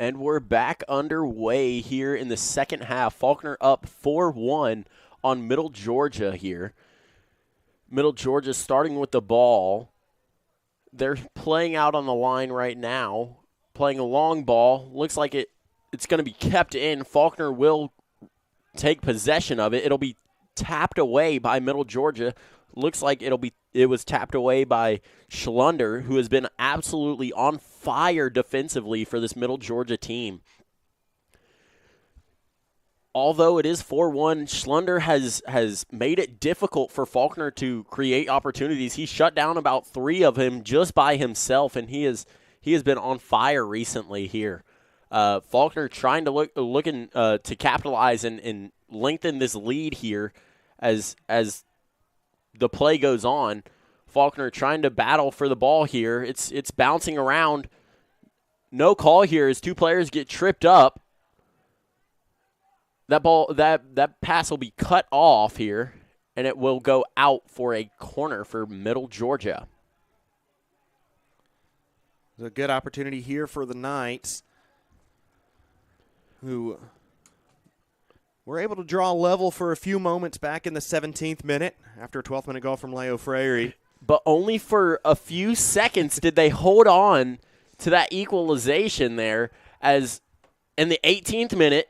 [SPEAKER 2] And we're back underway here in the second half. Faulkner up 4-1 on Middle Georgia here. Middle Georgia starting with the ball. They're playing out on the line right now, playing a long ball. Looks like it's going to be kept in. Faulkner will take possession of it. It'll be tapped away by Middle Georgia. Looks like it was tapped away by Schlunder, who has been absolutely on fire defensively for this Middle Georgia team. Although it is 4-1, Schlunder has made it difficult for Faulkner to create opportunities. He shut down about 3 of them just by himself, and he has been on fire recently here. Faulkner trying to looking to capitalize and lengthen this lead here as the play goes on. Faulkner trying to battle for the ball here. It's bouncing around. No call here as 2 players get tripped up. That pass will be cut off here, and it will go out for a corner for Middle Georgia.
[SPEAKER 1] It's a good opportunity here for the Knights, who were able to draw level for a few moments back in the 17th minute after a 12th-minute goal from Leo Freire.
[SPEAKER 2] But only for a few seconds did they hold on to that equalization there, as in the 18th minute,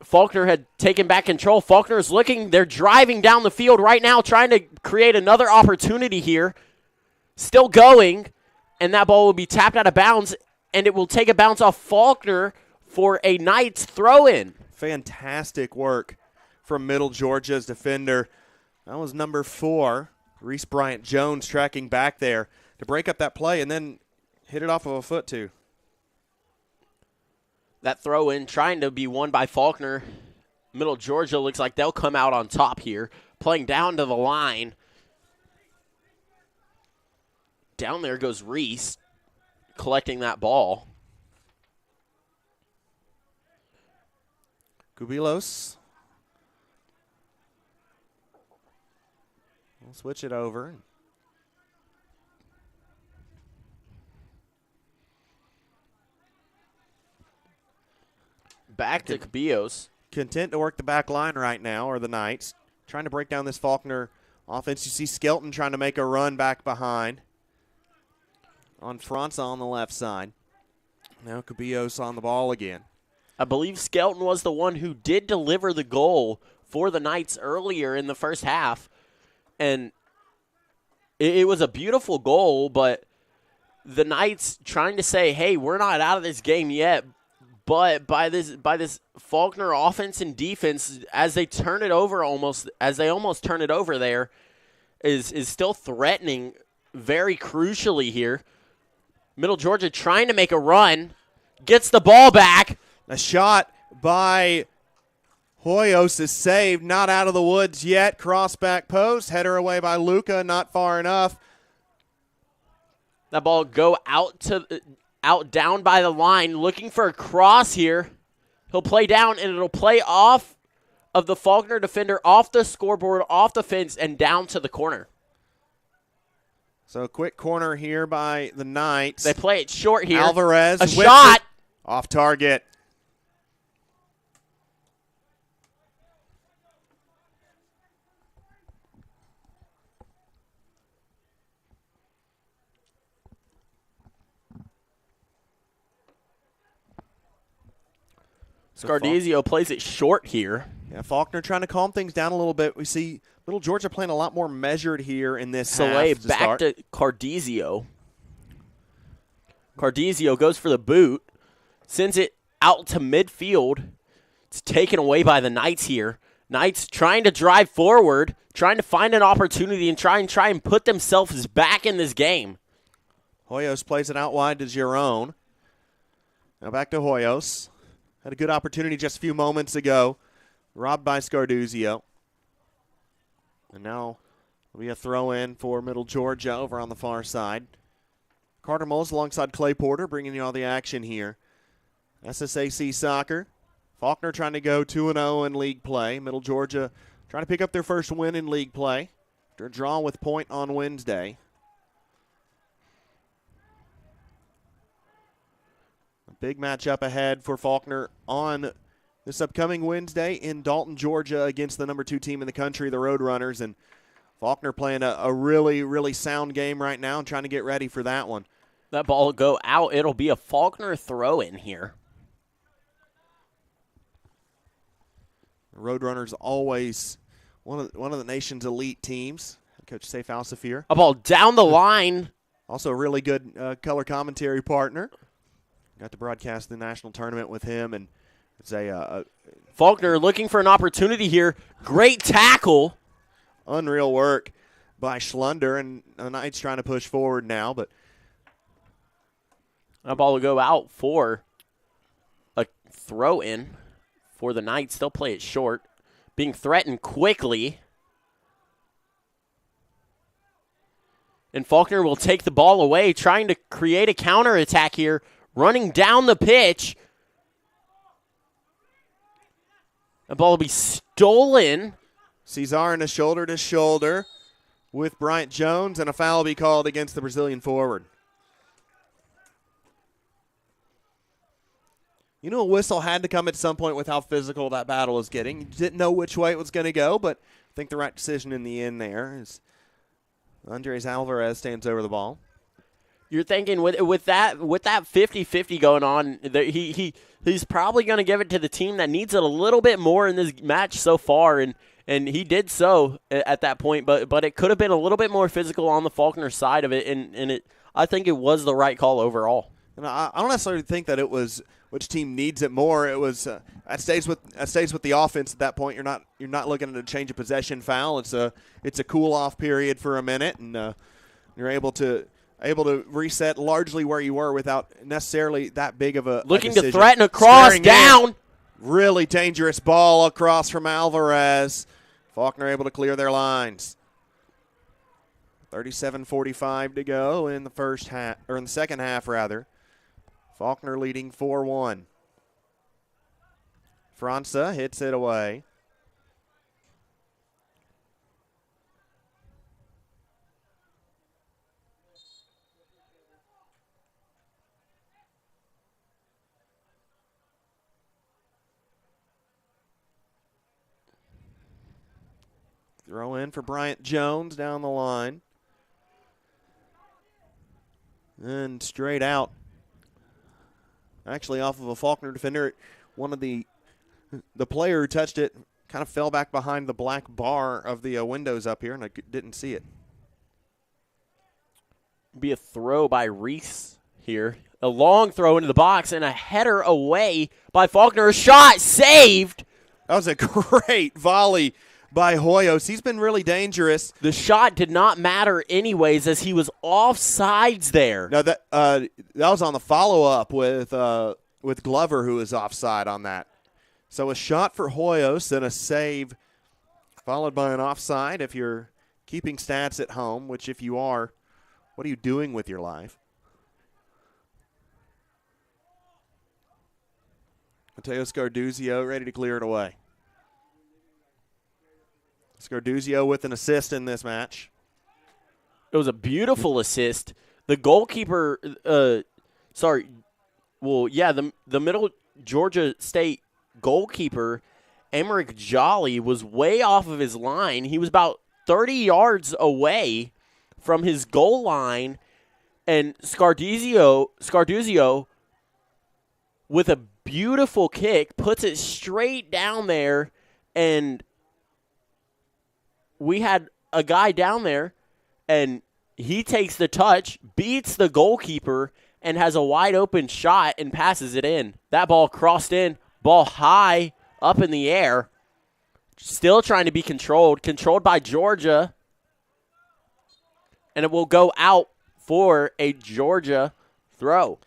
[SPEAKER 2] Faulkner had taken back control. Faulkner is looking. They're driving down the field right now, trying to create another opportunity here. Still going, and that ball will be tapped out of bounds, and it will take a bounce off Faulkner for a Knights throw-in.
[SPEAKER 1] Fantastic work from Middle Georgia's defender. That was number 4, Reese Bryant-Jones, tracking back there to break up that play and then hit it off of a foot, too.
[SPEAKER 2] That throw-in trying to be won by Faulkner. Middle Georgia looks like they'll come out on top here, playing down to the line. Down there goes Reese, collecting that ball.
[SPEAKER 1] Kubilos. We'll switch it over.
[SPEAKER 2] Back to Cabillos.
[SPEAKER 1] Content to work the back line right now, or the Knights. Trying to break down this Faulkner offense. You see Skelton trying to make a run back behind. On Franza on the left side. Now Cabillos on the ball again.
[SPEAKER 2] I believe Skelton was the one who did deliver the goal for the Knights earlier in the first half. And it was a beautiful goal, but the Knights trying to say, hey, we're not out of this game yet. But by this Faulkner offense and defense, as they almost turn it over there, is still threatening very crucially here. Middle Georgia trying to make a run, gets the ball back.
[SPEAKER 1] A shot by Hoyos is saved, not out of the woods yet. Cross back post, header away by Luca, not far enough.
[SPEAKER 2] That ball go out down by the line, looking for a cross here. He'll play down, and it'll play off of the Faulkner defender, off the scoreboard, off the fence, and down to the corner.
[SPEAKER 1] So a quick corner here by the Knights.
[SPEAKER 2] They play it short here.
[SPEAKER 1] Alvarez.
[SPEAKER 2] A shot.
[SPEAKER 1] Off target.
[SPEAKER 2] Scardizio plays it short here.
[SPEAKER 1] Yeah, Faulkner trying to calm things down a little bit. We see Middle Georgia playing a lot more measured here in this
[SPEAKER 2] Soleil
[SPEAKER 1] half.
[SPEAKER 2] Back to Cardizio. Cardizio goes for the boot, sends it out to midfield. It's taken away by the Knights here. Knights trying to drive forward, trying to find an opportunity and try and put themselves back in this game.
[SPEAKER 1] Hoyos plays it out wide to Giron. Now back to Hoyos. Had a good opportunity just a few moments ago. Robbed by Scarduzio. And now it'll be a throw-in for Middle Georgia over on the far side. Carter Moles alongside Clay Porter bringing you all the action here. SSAC Soccer. Faulkner trying to go 2-0 in league play. Middle Georgia trying to pick up their first win in league play after a draw with Point on Wednesday. big matchup ahead for Faulkner on this upcoming Wednesday in Dalton, Georgia, against the number 2 team in the country, the Roadrunners. And Faulkner playing a really, really sound game right now and trying to get ready for that one.
[SPEAKER 2] That ball will go out. It'll be a Faulkner throw in here.
[SPEAKER 1] The Roadrunners always one of the nation's elite teams. Coach Saif Al-Safir.
[SPEAKER 2] A ball down the line.
[SPEAKER 1] Also a really good color commentary partner. Got to broadcast the national tournament with him, and it's a
[SPEAKER 2] Faulkner looking for an opportunity here. Great tackle.
[SPEAKER 1] Unreal work by Schlunder, and the Knights trying to push forward now, but
[SPEAKER 2] that ball will go out for a throw in for the Knights. They'll play it short. Being threatened quickly. And Faulkner will take the ball away, trying to create a counterattack here, running down the pitch. The ball will be stolen.
[SPEAKER 1] Cesar in a shoulder-to-shoulder with Bryant Jones, and a foul will be called against the Brazilian forward. You know, a whistle had to come at some point with how physical that battle is getting. You didn't know which way it was going to go, but I think the right decision in the end there is Andres Alvarez stands over the ball.
[SPEAKER 2] You're thinking with that 50-50 going on, he's probably going to give it to the team that needs it a little bit more in this match so far, and he did so at that point. But it could have been a little bit more physical on the Faulkner side of it, and I think it was the right call overall.
[SPEAKER 1] And I don't necessarily think that it was which team needs it more. It was that stays with the offense at that point. You're not looking at a change of possession foul. It's a cool off period for a minute, and you're able to reset largely where you were without necessarily that big of a
[SPEAKER 2] looking
[SPEAKER 1] decision.
[SPEAKER 2] To threaten a cross down.
[SPEAKER 1] Really dangerous ball across from Alvarez. Faulkner able to clear their lines. 37:45 to go in the first half, or in the second half rather. Faulkner leading 4-1. Franza hits it away. Throw in for Bryant Jones down the line. And straight out. Actually off of a Faulkner defender. One of the player who touched it kind of fell back behind the black bar of the windows up here, and I didn't see it.
[SPEAKER 2] Be a throw by Reese here. A long throw into the box and a header away by Faulkner. A shot saved.
[SPEAKER 1] That was a great volley by Hoyos. He's been really dangerous.
[SPEAKER 2] The shot did not matter anyways, as he was offsides there.
[SPEAKER 1] No, that was on the follow-up with Glover, who was offside on that. So a shot for Hoyos and a save, followed by an offside. If you're keeping stats at home, which if you are, what are you doing with your life? Mateo Scarduzio ready to clear it away. Scarduzio with an assist in this match.
[SPEAKER 2] It was a beautiful assist. The goalkeeper, the Middle Georgia State goalkeeper, Emmerich Jolly, was way off of his line. He was about 30 yards away from his goal line, and Scarduzio, with a beautiful kick, puts it straight down there, and we had a guy down there, and he takes the touch, beats the goalkeeper, and has a wide open shot and passes it in. That ball crossed in, ball high up in the air, still trying to be controlled by Georgia, and it will go out for a Georgia throw.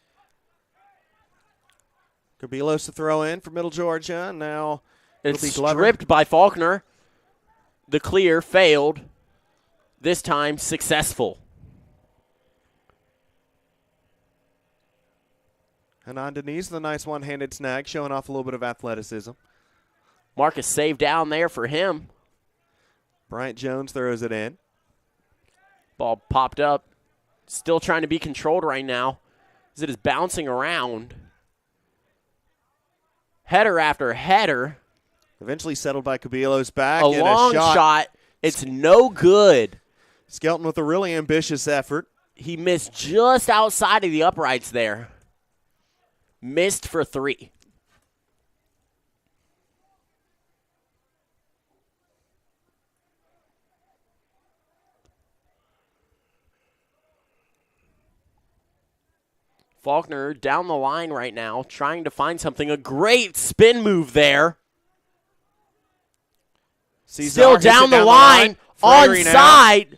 [SPEAKER 1] Kabilos to throw in for Middle Georgia. Now
[SPEAKER 2] it's stripped by Faulkner. The clear failed. This time successful.
[SPEAKER 1] Hanan Denise, the nice one-handed snag, showing off a little bit of athleticism.
[SPEAKER 2] Marcus saved down there for him.
[SPEAKER 1] Bryant Jones throws it in.
[SPEAKER 2] Ball popped up. Still trying to be controlled right now as it is bouncing around. Header after header.
[SPEAKER 1] Eventually settled by Cabillo's back.
[SPEAKER 2] A
[SPEAKER 1] and
[SPEAKER 2] long shot. It's no good.
[SPEAKER 1] Skelton with a really ambitious effort.
[SPEAKER 2] He missed just outside of the uprights there. Missed for 3. Faulkner down the line right now, trying to find something. A great spin move there.
[SPEAKER 1] Cesar
[SPEAKER 2] Still
[SPEAKER 1] hits it
[SPEAKER 2] down the line,
[SPEAKER 1] Freyre now.
[SPEAKER 2] onside.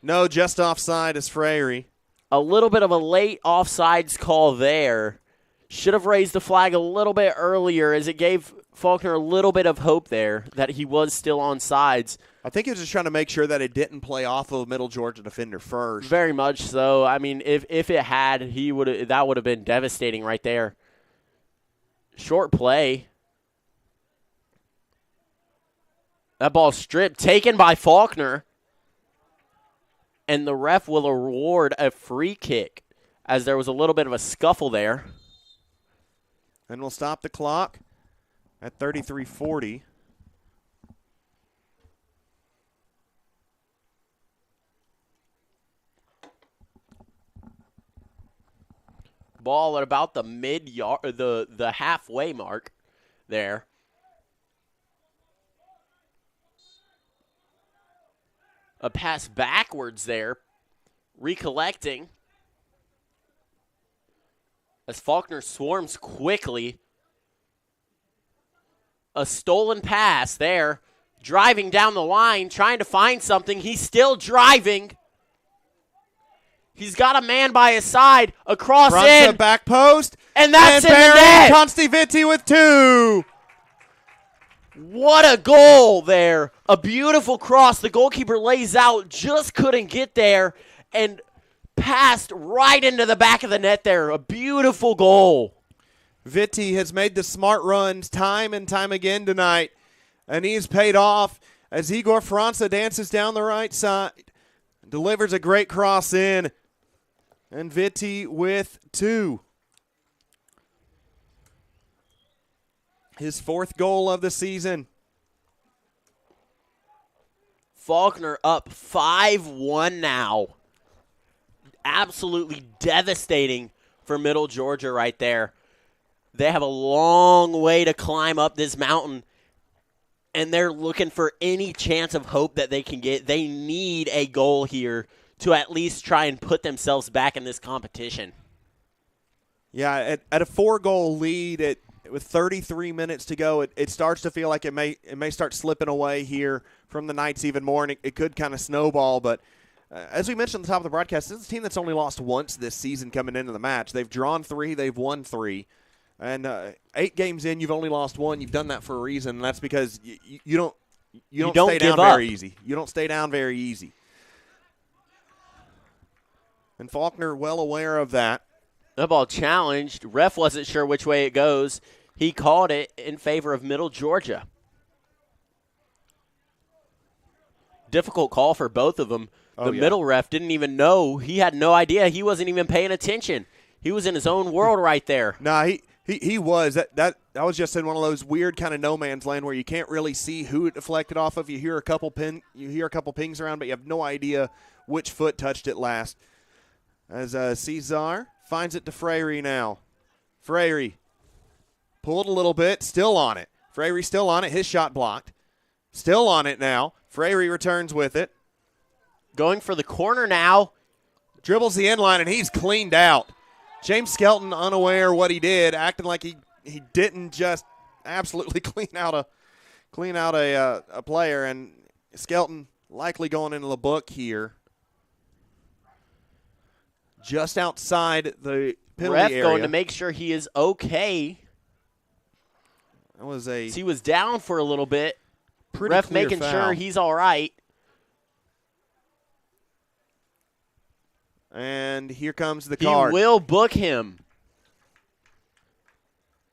[SPEAKER 1] No, just offside is Freyre.
[SPEAKER 2] A little bit of a late offsides call there. Should have raised the flag a little bit earlier, as it gave Faulkner a little bit of hope there that he was still on sides.
[SPEAKER 1] I think he was just trying to make sure that it didn't play off of a middle Georgia defender first.
[SPEAKER 2] Very much so. I mean, if it had, that would have been devastating right there. Short play. That ball stripped, taken by Faulkner. And the ref will award a free kick, as there was a little bit of a scuffle there.
[SPEAKER 1] And we'll stop the clock at 33:40.
[SPEAKER 2] Ball at about the mid-yard, the halfway mark there. A pass backwards there, recollecting. As Faulkner swarms quickly. A stolen pass there, driving down the line, trying to find something. He's still driving. He's got a man by his side, across
[SPEAKER 1] Front
[SPEAKER 2] in.
[SPEAKER 1] to back post.
[SPEAKER 2] And that's in the
[SPEAKER 1] Barry
[SPEAKER 2] net.
[SPEAKER 1] Constivitti with 2.
[SPEAKER 2] What a goal there. A beautiful cross. The goalkeeper lays out, just couldn't get there, and passed right into the back of the net there. A beautiful goal.
[SPEAKER 1] Vitti has made the smart runs time and time again tonight, and he's paid off as Igor Franca dances down the right side, delivers a great cross in, and Vitti with 2. His 4th goal of the season.
[SPEAKER 2] Faulkner up 5-1 now. Absolutely devastating for Middle Georgia right there. They have a long way to climb up this mountain, and they're looking for any chance of hope that they can get. They need a goal here to at least try and put themselves back in this competition.
[SPEAKER 1] Yeah, at a 4-goal lead, with 33 minutes to go, it starts to feel like it may start slipping away here from the Knights even more, and it could kind of snowball. But as we mentioned at the top of the broadcast, this is a team that's only lost once this season coming into the match. They've drawn 3, they've won 3. And 8 games in, you've only lost 1. You've done that for a reason, and that's because you don't stay down very easy. You don't stay down very easy. And Faulkner well aware of that.
[SPEAKER 2] The ball challenged. Ref wasn't sure which way it goes. He called it in favor of Middle Georgia. Difficult call for both of them. The middle ref didn't even know. He had no idea. He wasn't even paying attention. He was in his own world right there.
[SPEAKER 1] Nah, he was. That was just in one of those weird kind of no man's land where you can't really see who it deflected off of. You hear a couple pings around, but you have no idea which foot touched it last. As Cesar finds it to Freyre now. Freyre pulled a little bit, still on it. Freyre still on it. His shot blocked. Still on it now. Freyre returns with it.
[SPEAKER 2] Going for the corner now.
[SPEAKER 1] Dribbles the end line, and he's cleaned out. James Skelton unaware what he did, acting like he didn't just absolutely clean out a player, and Skelton likely going into the book here. Just outside the penalty
[SPEAKER 2] Ref
[SPEAKER 1] area.
[SPEAKER 2] going to make sure he is okay.
[SPEAKER 1] That was
[SPEAKER 2] he was down for a little bit.
[SPEAKER 1] pretty
[SPEAKER 2] Ref
[SPEAKER 1] clear
[SPEAKER 2] making
[SPEAKER 1] foul.
[SPEAKER 2] sure he's all right.
[SPEAKER 1] And here comes the
[SPEAKER 2] He
[SPEAKER 1] card.
[SPEAKER 2] will book him.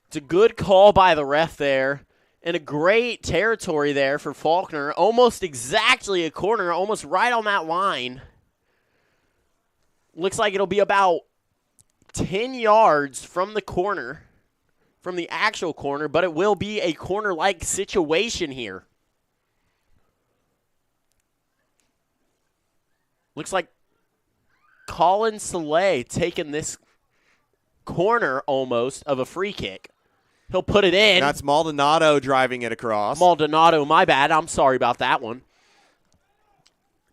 [SPEAKER 2] It's a good call by the ref there. And a great territory there for Faulkner. Almost exactly a corner, almost right on that line. Looks like it'll be about 10 yards from the corner from the actual corner, but it will be a corner-like situation here. Looks like Colin Soleil taking this corner almost of a free kick. He'll put it in.
[SPEAKER 1] That's Maldonado driving it across.
[SPEAKER 2] Maldonado, my bad. I'm sorry about that one.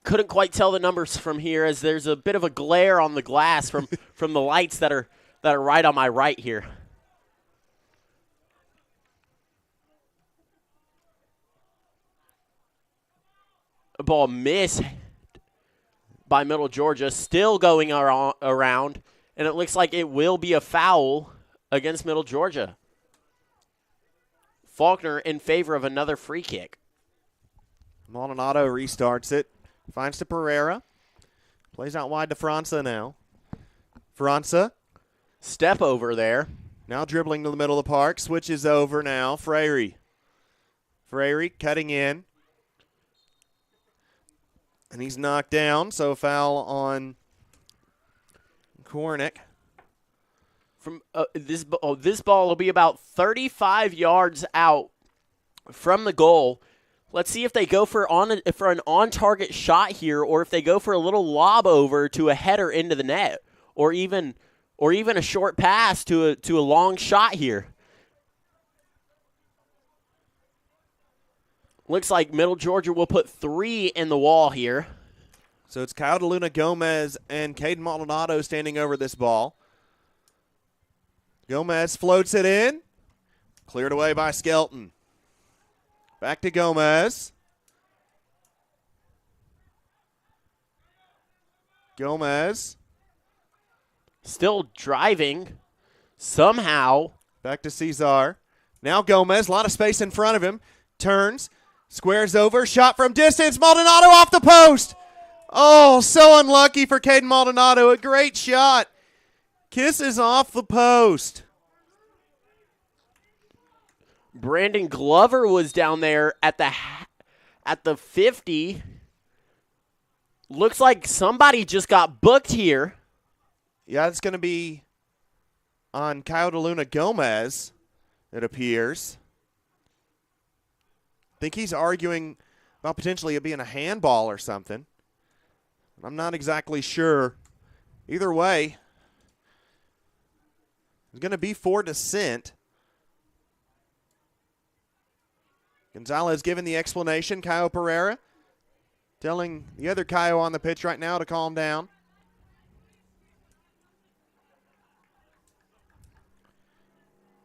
[SPEAKER 2] Couldn't quite tell the numbers from here as there's a bit of a glare on the glass from the lights that are right on my right here. A ball missed by Middle Georgia, still going around, and it looks like it will be a foul against Middle Georgia. Faulkner in favor of another free kick.
[SPEAKER 1] Maldonado restarts it. Finds to Pereira. Plays out wide to Franca now. Franca.
[SPEAKER 2] Step over there.
[SPEAKER 1] Now dribbling to the middle of the park. Switches over now. Freire. Freire cutting in. And he's knocked down, so foul on Kornick.
[SPEAKER 2] From this ball will be about 35 yards out from the goal. Let's see if they go for an on-target shot here, or if they go for a little lob over to a header into the net, or even a short pass to a long shot here. Looks like Middle Georgia will put 3 in the wall here.
[SPEAKER 1] So it's Kyle DeLuna Gomez and Caden Maldonado standing over this ball. Gomez floats it in. Cleared away by Skelton. Back to Gomez. Gomez.
[SPEAKER 2] Still driving. Somehow.
[SPEAKER 1] Back to Cesar. Now Gomez. A lot of space in front of him. Turns. Squares over. Shot from distance. Maldonado off the post. Oh, so unlucky for Caden Maldonado. A great shot. Kisses off the post.
[SPEAKER 2] Brandon Glover was down there at the 50. Looks like somebody just got booked here.
[SPEAKER 1] Yeah, it's going to be on Kyle DeLuna Gomez, it appears. I think he's arguing about potentially it being a handball or something. I'm not exactly sure. Either way, it's going to be for dissent. Gonzalez giving the explanation. Caio Pereira telling the other Caio on the pitch right now to calm down.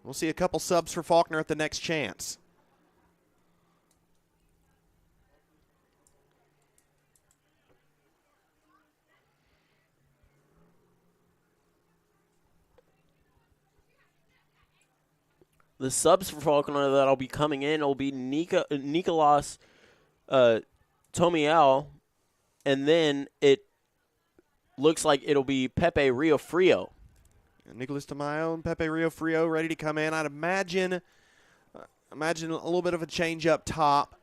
[SPEAKER 1] We'll see a couple subs for Faulkner at the next chance.
[SPEAKER 2] The subs for Faulkner that'll be coming in will be Nicolas Tomiel, and then it looks like it'll be Pepe Rio Frio.
[SPEAKER 1] Nicolas Tamayo and Pepe Rio Frio ready to come in. I'd imagine a little bit of a change up top.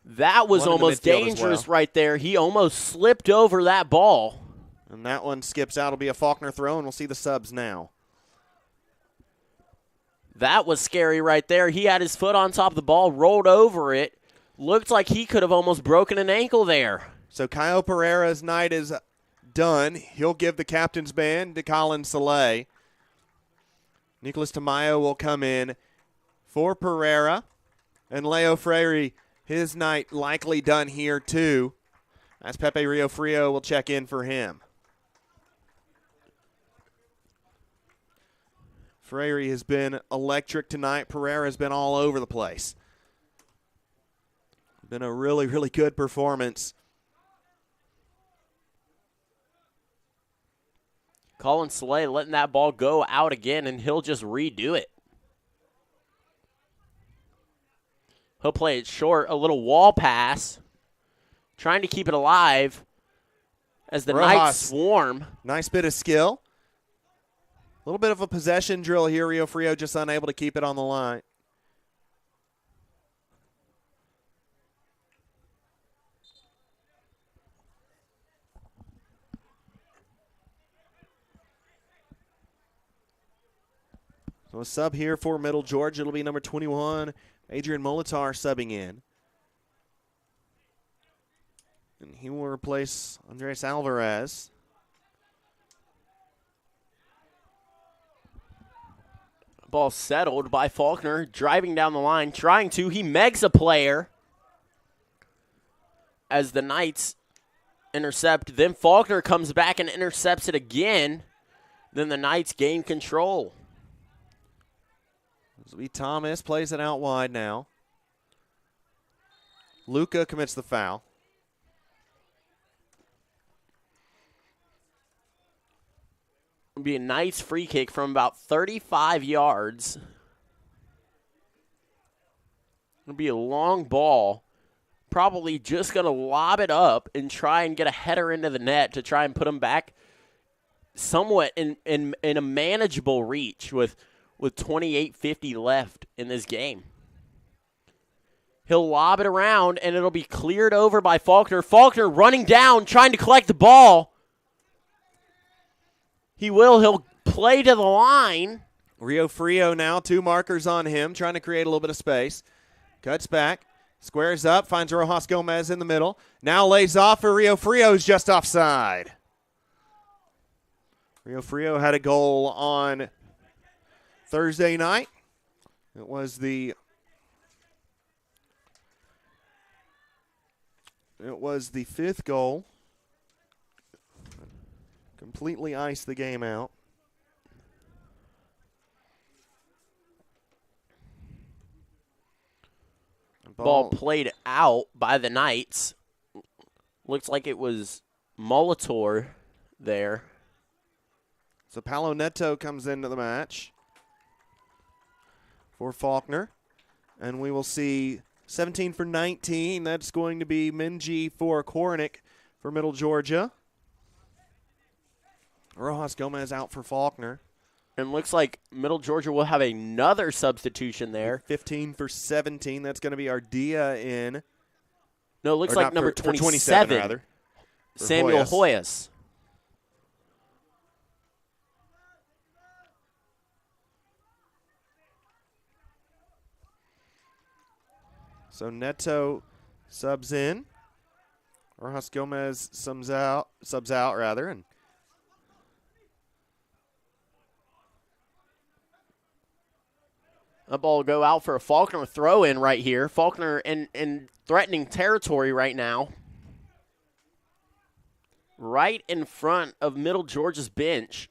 [SPEAKER 2] That was almost dangerous right there. He almost slipped over that ball.
[SPEAKER 1] And that one skips out. It'll be a Faulkner throw, and we'll see the subs now.
[SPEAKER 2] That was scary right there. He had his foot on top of the ball, rolled over it. Looked like he could have almost broken an ankle there.
[SPEAKER 1] So Caio Pereira's night is done. He'll give the captain's band to Colin Soleil. Nicolas Tamayo will come in for Pereira. And Leo Freire, his night likely done here too, as Pepe Rio Frio will check in for him. Freire has been electric tonight. Pereira has been all over the place. Been a really, really good performance.
[SPEAKER 2] Colin Soleil letting that ball go out again, and he'll just redo it. He'll play it short, a little wall pass, trying to keep it alive as the Knights swarm.
[SPEAKER 1] Nice bit of skill. A little bit of a possession drill here. Rio Frio just unable to keep it on the line. So a sub here for Middle Georgia. It'll be number 21, Adrian Molitar, subbing in. And he will replace Andres Alvarez.
[SPEAKER 2] Ball settled by Faulkner, driving down the line, trying to. He megs a player as the Knights intercept. Then Faulkner comes back and intercepts it again. Then the Knights gain control.
[SPEAKER 1] This will be Thomas, plays it out wide now. Luca commits the foul.
[SPEAKER 2] It'll be a nice free kick from about 35 yards. It'll be a long ball. Probably just going to lob it up and try and get a header into the net to try and put him back somewhat in a manageable reach with 28:50 left in this game. He'll lob it around, and it'll be cleared over by Faulkner. Faulkner running down, trying to collect the ball. He'll play to the line.
[SPEAKER 1] Rio Frio now, 2 markers on him, trying to create a little bit of space. Cuts back, squares up, finds Rojas Gomez in the middle. Now lays off for Rio Frio, who's just offside. Rio Frio had a goal on Thursday night. It was the fifth goal. Completely iced the game out.
[SPEAKER 2] Ball played out by the Knights. Looks like it was Molitor there.
[SPEAKER 1] So Paolo Neto comes into the match for Faulkner. And we will see 17 for 19. That's going to be Minji for Kornick for Middle Georgia. Rojas Gomez out for Faulkner.
[SPEAKER 2] And looks like Middle Georgia will have another substitution there.
[SPEAKER 1] 15 for 17. That's going to be Ardea in.
[SPEAKER 2] No, it looks like number 27,
[SPEAKER 1] rather.
[SPEAKER 2] Samuel Hoyas.
[SPEAKER 1] So Neto subs in. Rojas Gomez subs out, and
[SPEAKER 2] a ball will go out for a Faulkner throw-in right here. Faulkner in threatening territory right now. Right in front of Middle Georgia's bench.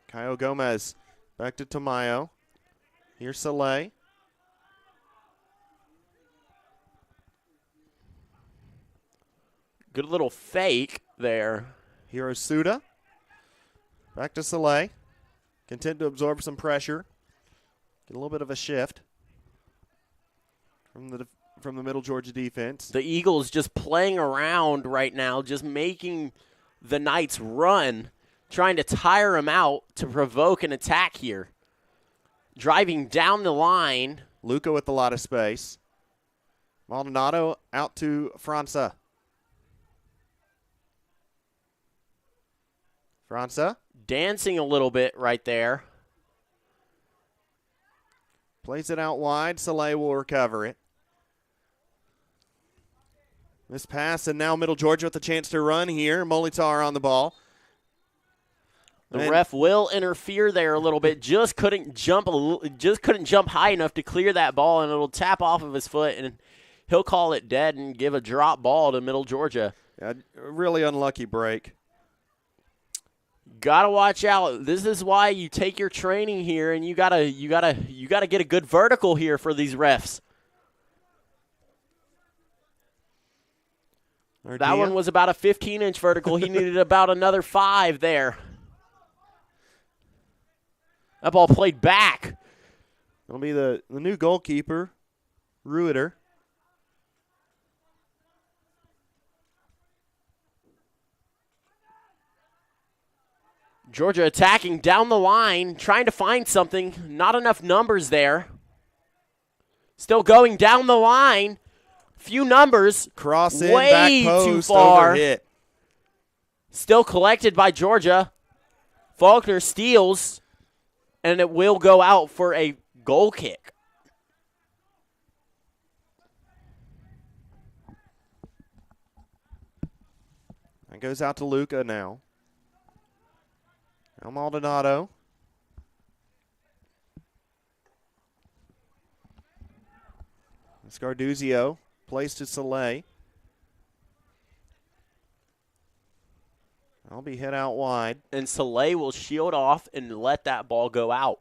[SPEAKER 1] Caio Gomez back to Tamayo. Here's Soleil.
[SPEAKER 2] Good little fake there.
[SPEAKER 1] Hirosuda. Back to Soleil. Content to absorb some pressure. Get a little bit of a shift from the Middle Georgia defense.
[SPEAKER 2] The Eagles just playing around right now, just making the Knights run, trying to tire them out to provoke an attack here. Driving down the line.
[SPEAKER 1] Luca with a lot of space. Maldonado out to França. França.
[SPEAKER 2] Dancing a little bit right there.
[SPEAKER 1] Plays it out wide. Soleil will recover it. This pass, and now Middle Georgia with a chance to run here. Molitar on the ball.
[SPEAKER 2] The ref will interfere there a little bit. Just couldn't jump high enough to clear that ball, and it'll tap off of his foot, and he'll call it dead and give a drop ball to Middle Georgia.
[SPEAKER 1] Yeah, really unlucky break.
[SPEAKER 2] Gotta watch out. This is why you take your training here, and you gotta get a good vertical here for these refs.
[SPEAKER 1] Ardea.
[SPEAKER 2] That one was about a 15-inch vertical. He needed about another 5 there. That ball played back.
[SPEAKER 1] It'll be the new goalkeeper, Ruiter.
[SPEAKER 2] Georgia attacking down the line, trying to find something. Not enough numbers there. Still going down the line. Few numbers.
[SPEAKER 1] Cross in,
[SPEAKER 2] way
[SPEAKER 1] back post,
[SPEAKER 2] too far.
[SPEAKER 1] over hit.
[SPEAKER 2] Still collected by Georgia. Faulkner steals, and it will go out for a goal kick.
[SPEAKER 1] That goes out to Luca now. Now Maldonado. Scarduzio plays to Soleil. I'll be hit out wide.
[SPEAKER 2] And Soleil will shield off and let that ball go out.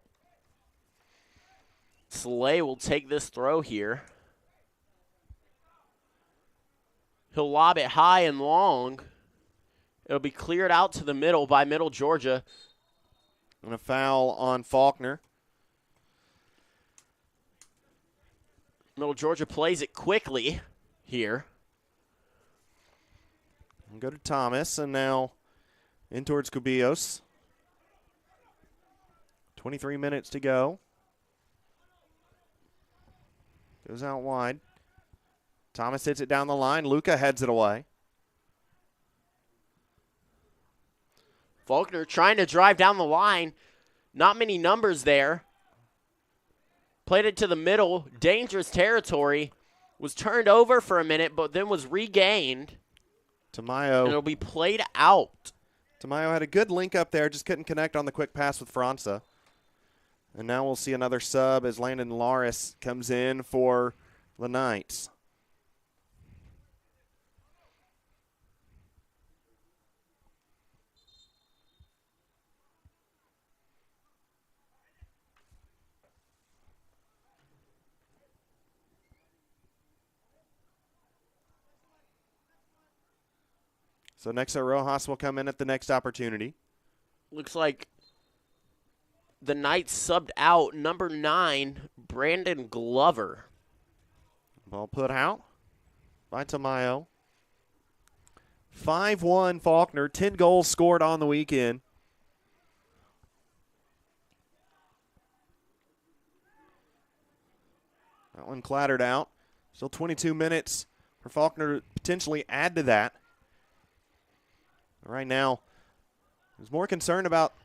[SPEAKER 2] Soleil will take this throw here. He'll lob it high and long. It'll be cleared out to the middle by Middle Georgia.
[SPEAKER 1] And a foul on Faulkner.
[SPEAKER 2] Middle Georgia plays it quickly here.
[SPEAKER 1] And go to Thomas, and now in towards Cubillos. 23 minutes to go. Goes out wide. Thomas hits it down the line. Luca heads it away.
[SPEAKER 2] Faulkner trying to drive down the line. Not many numbers there. Played it to the middle. Dangerous territory. Was turned over for a minute, but then was regained.
[SPEAKER 1] Tamayo.
[SPEAKER 2] And it'll be played out.
[SPEAKER 1] Tamayo had a good link up there, just couldn't connect on the quick pass with Franca. And now we'll see another sub as Landon Laris comes in for the Knights. So Nexo Rojas will come in at the next opportunity.
[SPEAKER 2] Looks like the Knights subbed out number 9, Brandon Glover.
[SPEAKER 1] Ball put out by Tamayo. 5-1 Faulkner, 10 goals scored on the weekend. That one clattered out. Still 22 minutes for Faulkner to potentially add to that. Right now, he's more concerned about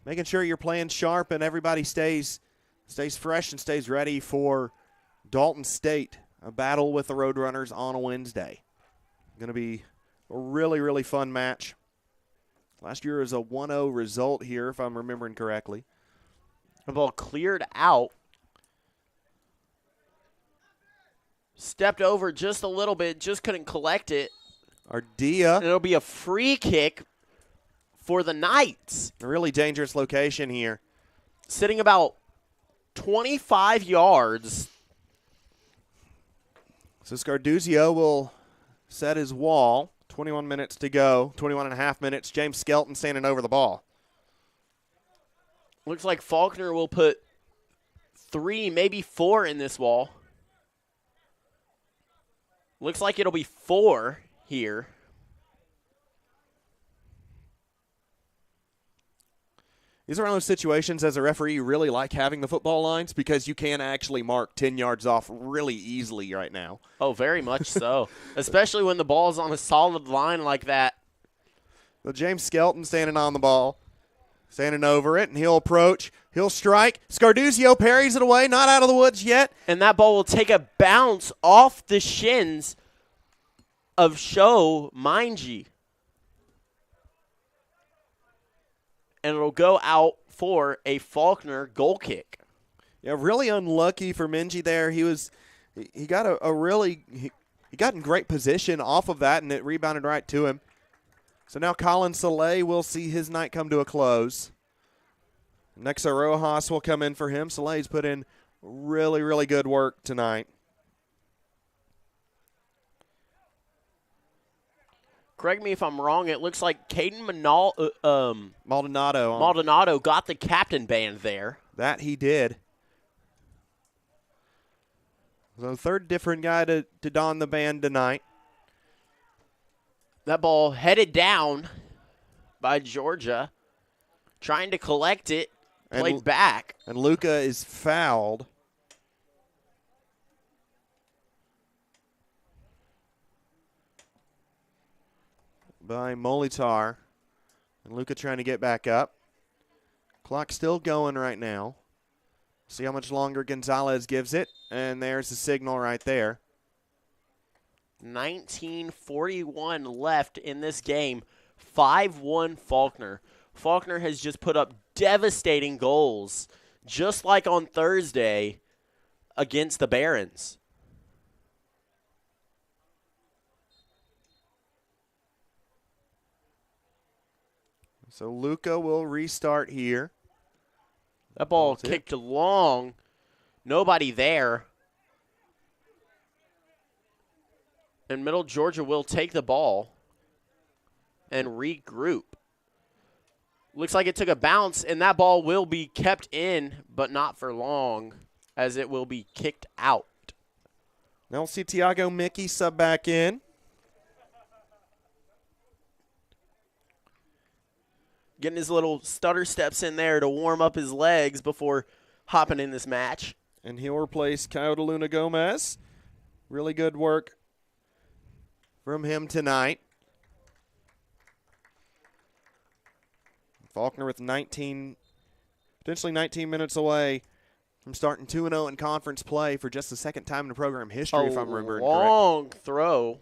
[SPEAKER 1] making sure you're playing sharp and everybody stays fresh and stays ready for Dalton State, a battle with the Roadrunners on a Wednesday. Going to be a really, really fun match. Last year was a 1-0 result here, if I'm remembering correctly.
[SPEAKER 2] The ball cleared out. Stepped over just a little bit, just couldn't collect it.
[SPEAKER 1] Ardea.
[SPEAKER 2] And it'll be a free kick for the Knights.
[SPEAKER 1] A really dangerous location here.
[SPEAKER 2] Sitting about 25 yards.
[SPEAKER 1] So Scarduzio will set his wall. 21 minutes to go. 21 and a half minutes. James Skelton standing over the ball.
[SPEAKER 2] Looks like Faulkner will put 3, maybe 4 in this wall. Looks like it'll be 4 here.
[SPEAKER 1] These are one of those situations as a referee you really like having the football lines because you can actually mark 10 yards off really easily right now.
[SPEAKER 2] Oh, very much so. Especially when the ball's on a solid line like that.
[SPEAKER 1] Well, James Skelton standing on the ball, standing over it, and he'll approach. He'll strike. Scarduzio parries it away, not out of the woods yet.
[SPEAKER 2] And that ball will take a bounce off the shins of Sho Minji. And it'll go out for a Faulkner goal kick.
[SPEAKER 1] Yeah, really unlucky for Minji there. He got he got in great position off of that, and it rebounded right to him. So now Colin Soleil will see his night come to a close. Nexo Rojas will come in for him. Soleil's put in really, really good work tonight.
[SPEAKER 2] Correct me if I'm wrong. It looks like Caden
[SPEAKER 1] Maldonado
[SPEAKER 2] got the captain band there.
[SPEAKER 1] That he did. So third different guy to don the band tonight.
[SPEAKER 2] That ball headed down by Georgia. Trying to collect it. Played back.
[SPEAKER 1] And Luca is fouled. by Molitar. And Luca trying to get back up. Clock still going right now. See how much longer Gonzalez gives it. And there's the signal right there.
[SPEAKER 2] 19:41 left in this game. 5-1 Faulkner. Faulkner has just put up devastating goals, just like on Thursday against the Barons.
[SPEAKER 1] So Luca will restart here.
[SPEAKER 2] That ball kicked long. Nobody there. And Middle Georgia will take the ball and regroup. Looks like it took a bounce, and that ball will be kept in, but not for long, as it will be kicked out.
[SPEAKER 1] Now we'll see Tiago Mickey sub back in.
[SPEAKER 2] Getting his little stutter steps in there to warm up his legs before hopping in this match.
[SPEAKER 1] And he'll replace Coyote Luna Gomez. Really good work from him tonight. Faulkner with potentially 19 minutes away from starting 2-0 in conference play for just the second time in program history, if I'm remembering correct.
[SPEAKER 2] Long throw.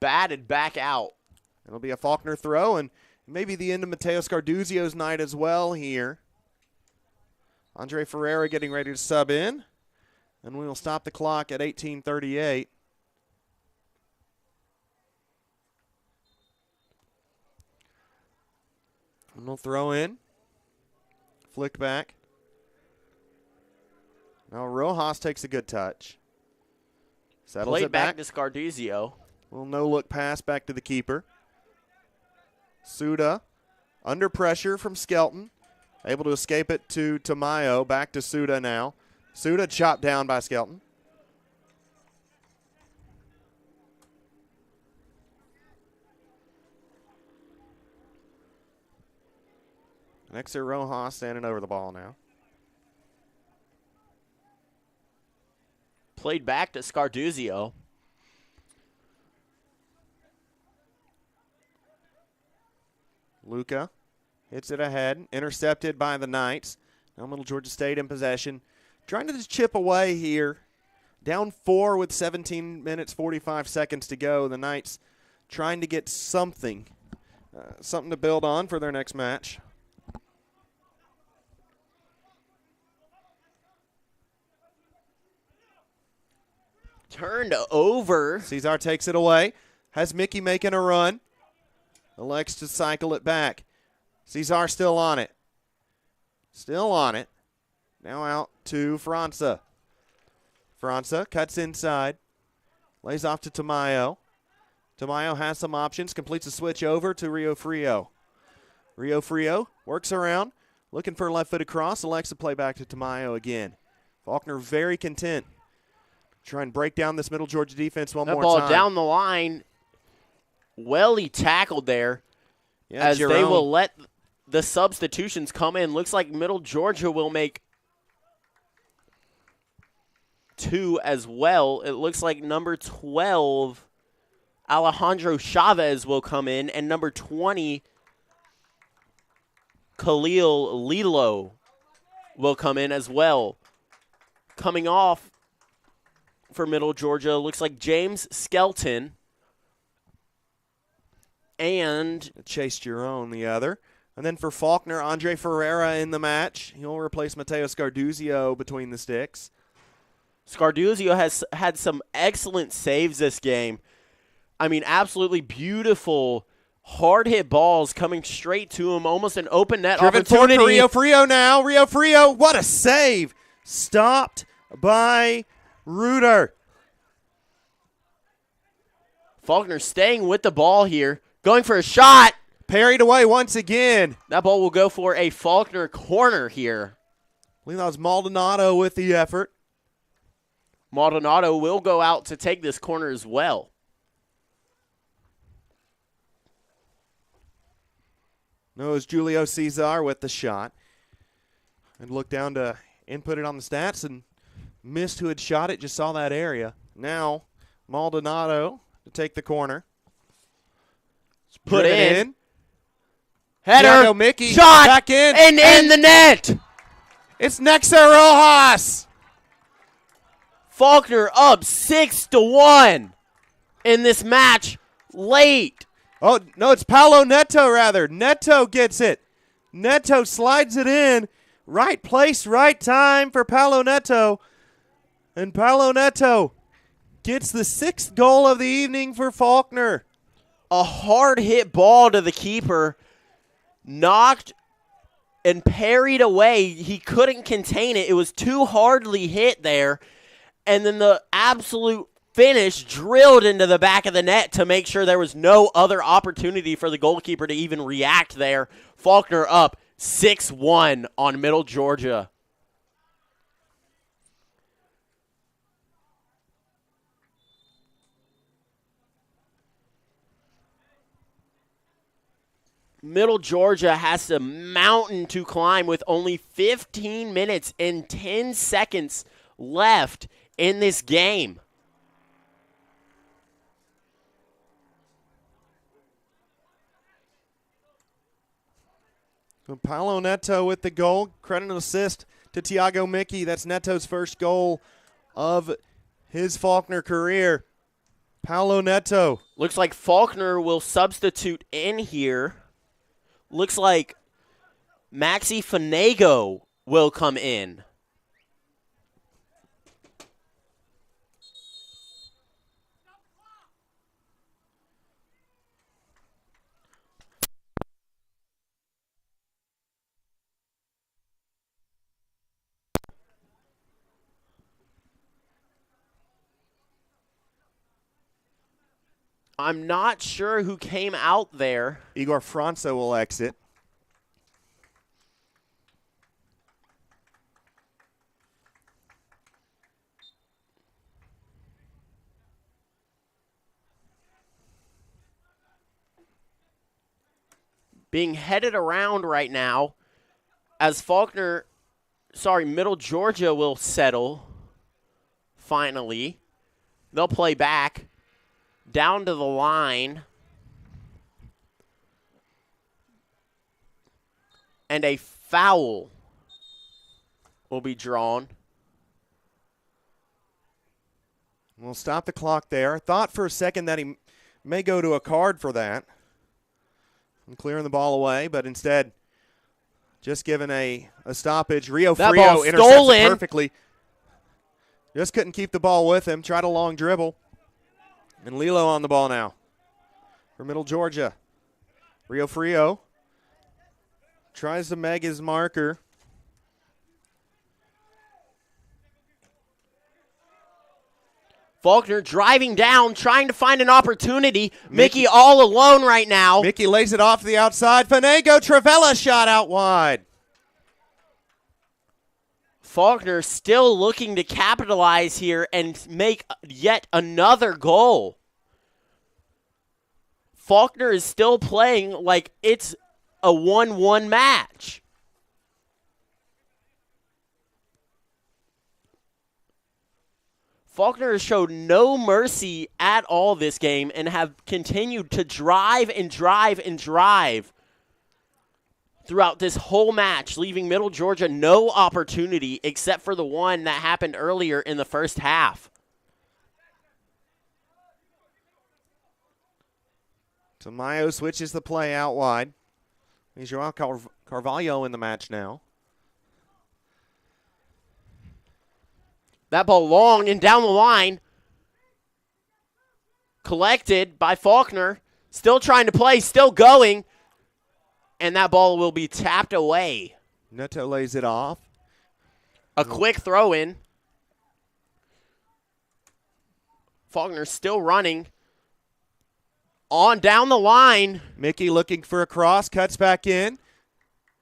[SPEAKER 2] Batted back out.
[SPEAKER 1] It'll be a Faulkner throw, and maybe the end of Mateo Scarduzio's night as well here. Andre Ferreira getting ready to sub in, and we will stop the clock at 18:38. And we'll throw in. Flick back. Now Rojas takes a good touch. Settles
[SPEAKER 2] Played
[SPEAKER 1] it back.
[SPEAKER 2] to Scarduzio.
[SPEAKER 1] Little no-look pass back to the keeper. Suda under pressure from Skelton. Able to escape it to Tamayo. Back to Suda now. Suda chopped down by Skelton. Next to Rojas standing over the ball now.
[SPEAKER 2] Played back to Scarduzio.
[SPEAKER 1] Luca hits it ahead. Intercepted by the Knights. Now Middle Georgia State in possession. Trying to just chip away here. Down 4 with 17 minutes, 45 seconds to go. The Knights trying to get something to build on for their next match.
[SPEAKER 2] Turned over.
[SPEAKER 1] Cesar takes it away. Has Mickey making a run. Elects to cycle it back. Cesar still on it. Still on it. Now out to Franza. Franza cuts inside. Lays off to Tamayo. Tamayo has some options. Completes a switch over to Rio Frio. Rio Frio works around. Looking for a left-footed cross. Elects to play back to Tamayo again. Faulkner very content. Try and break down this Middle Georgia defense one more time.
[SPEAKER 2] That ball down the line. Well, he tackled there as
[SPEAKER 1] Jerome.
[SPEAKER 2] they will let the substitutions come in. Looks like Middle Georgia will make 2 as well. It looks like number 12, Alejandro Chavez, will come in, and number 20, Khalil Lilo, will come in as well. Coming off for Middle Georgia, looks like James Skelton and
[SPEAKER 1] Chase Jerome, the other. And then for Faulkner, Andre Ferreira in the match. He'll replace Mateo Scarduzio between the sticks.
[SPEAKER 2] Scarduzio has had some excellent saves this game. I mean, absolutely beautiful, hard-hit balls coming straight to him, almost an open net
[SPEAKER 1] Driven forward
[SPEAKER 2] opportunity.
[SPEAKER 1] to Rio Frio now. Rio Frio, what a save. Stopped by Reuter.
[SPEAKER 2] Faulkner staying with the ball here, going for a shot.
[SPEAKER 1] Parried away once again.
[SPEAKER 2] That ball will go for a Faulkner corner here.
[SPEAKER 1] I believe that was Maldonado with the effort.
[SPEAKER 2] Maldonado will go out to take this corner as well.
[SPEAKER 1] No, it was Julio Cesar with the shot. And looked down to input it on the stats and missed who had shot it, just saw that area. Now, Maldonado to take the corner.
[SPEAKER 2] Put it in.
[SPEAKER 1] Header.
[SPEAKER 2] Thiago
[SPEAKER 1] Mickey.
[SPEAKER 2] Shot.
[SPEAKER 1] Back in.
[SPEAKER 2] And in the net.
[SPEAKER 1] It's Nexa Rojas.
[SPEAKER 2] Faulkner up 6-1 in this match late.
[SPEAKER 1] Oh, no, it's Paulo Neto, rather. Neto gets it. Neto slides it in. Right place, right time for Paulo Neto. And Paulo Neto gets the 6th goal of the evening for Faulkner.
[SPEAKER 2] A hard-hit ball to the keeper. Knocked and parried away. He couldn't contain it. It was too hardly hit there. And then the absolute finish drilled into the back of the net to make sure there was no other opportunity for the goalkeeper to even react there. Faulkner up 6-1 on Middle Georgia. Middle Georgia has a mountain to climb with only 15 minutes and 10 seconds left in this game.
[SPEAKER 1] So Paulo Neto with the goal. Credit and assist to Thiago Mickey. That's Neto's first goal of his Faulkner career. Paulo Neto.
[SPEAKER 2] Looks like Faulkner will substitute in here. Looks like Maxi Fanego will come in. I'm not sure who came out there.
[SPEAKER 1] Igor Franco will exit.
[SPEAKER 2] Being headed around right now as Middle Georgia will settle finally. They'll play back down to the line. And a foul will be drawn.
[SPEAKER 1] We'll stop the clock there. Thought for a second that he may go to a card for that. And clearing the ball away, but instead just given a stoppage. Rio
[SPEAKER 2] That
[SPEAKER 1] Frio
[SPEAKER 2] ball
[SPEAKER 1] intercepts
[SPEAKER 2] stolen.
[SPEAKER 1] it perfectly. Just couldn't keep the ball with him. Tried a long dribble. And Lilo on the ball now for Middle Georgia. Rio Frio tries to meg his marker.
[SPEAKER 2] Faulkner driving down, trying to find an opportunity. Mickey all alone right now.
[SPEAKER 1] Mickey lays it off to the outside. Fanego Travella shot out wide.
[SPEAKER 2] Faulkner still looking to capitalize here and make yet another goal. Faulkner is still playing like it's a 1-1 match. Faulkner has showed no mercy at all this game and have continued to drive and drive and drive throughout this whole match, leaving Middle Georgia no opportunity except for the one that happened earlier in the first half.
[SPEAKER 1] Tamayo switches the play out wide. He's Joao Carvalho in the match now.
[SPEAKER 2] That ball long and down the line. Collected by Faulkner. Still trying to play, still going. And that ball will be tapped away.
[SPEAKER 1] Neto lays it off.
[SPEAKER 2] A quick throw in. Faulkner still running. On down the line.
[SPEAKER 1] Mickey looking for a cross, cuts back in.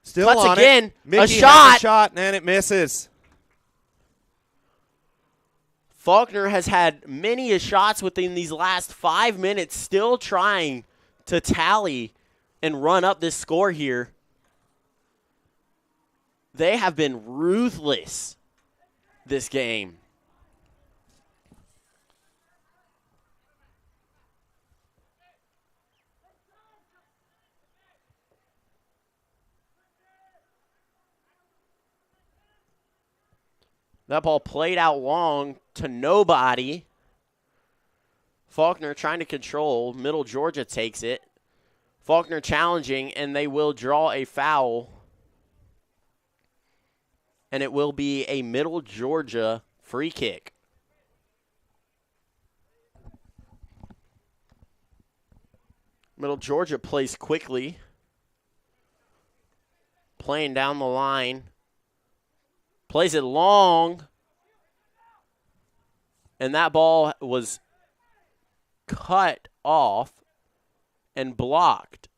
[SPEAKER 1] Still
[SPEAKER 2] Cuts
[SPEAKER 1] on
[SPEAKER 2] again.
[SPEAKER 1] it. Mickey
[SPEAKER 2] A shot.
[SPEAKER 1] has a shot, and it misses.
[SPEAKER 2] Faulkner has had many shots within these last 5 minutes, still trying to tally and run up this score here. They have been ruthless this game. That ball played out long to nobody. Faulkner trying to control. Middle Georgia takes it. Faulkner challenging, and they will draw a foul. And it will be a Middle Georgia free kick. Middle Georgia plays quickly. Playing down the line. Plays it long. And that ball was cut off and blocked.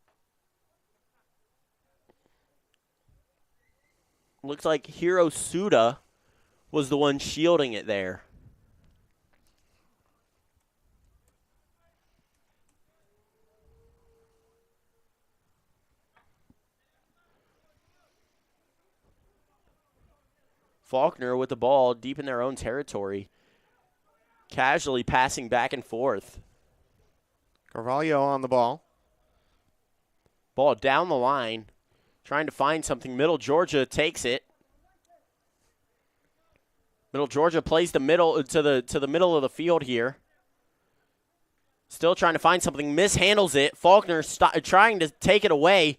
[SPEAKER 2] Looks like Hiro Suda was the one shielding it there. Faulkner with the ball deep in their own territory. Casually passing back and forth.
[SPEAKER 1] Carvalho on the ball.
[SPEAKER 2] Ball down the line. Trying to find something. Middle Georgia takes it. Middle Georgia plays the middle to the middle of the field here. Still trying to find something. Mishandles it. Faulkner trying to take it away.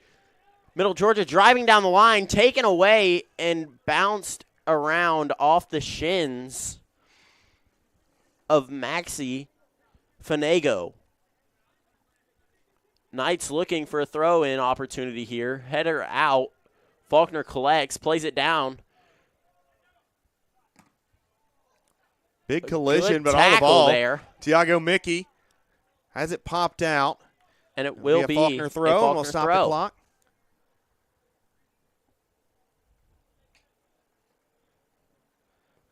[SPEAKER 2] Middle Georgia driving down the line, taken away, and bounced around off the shins of Maxi Fanego. Knights looking for a throw-in opportunity here. Header out. Faulkner collects, plays it down.
[SPEAKER 1] Big collision,
[SPEAKER 2] Good
[SPEAKER 1] but on the
[SPEAKER 2] tackle
[SPEAKER 1] ball.
[SPEAKER 2] there.
[SPEAKER 1] Tiago Mickey has it popped out.
[SPEAKER 2] And it will be
[SPEAKER 1] a Faulkner throw, and we'll stop the clock.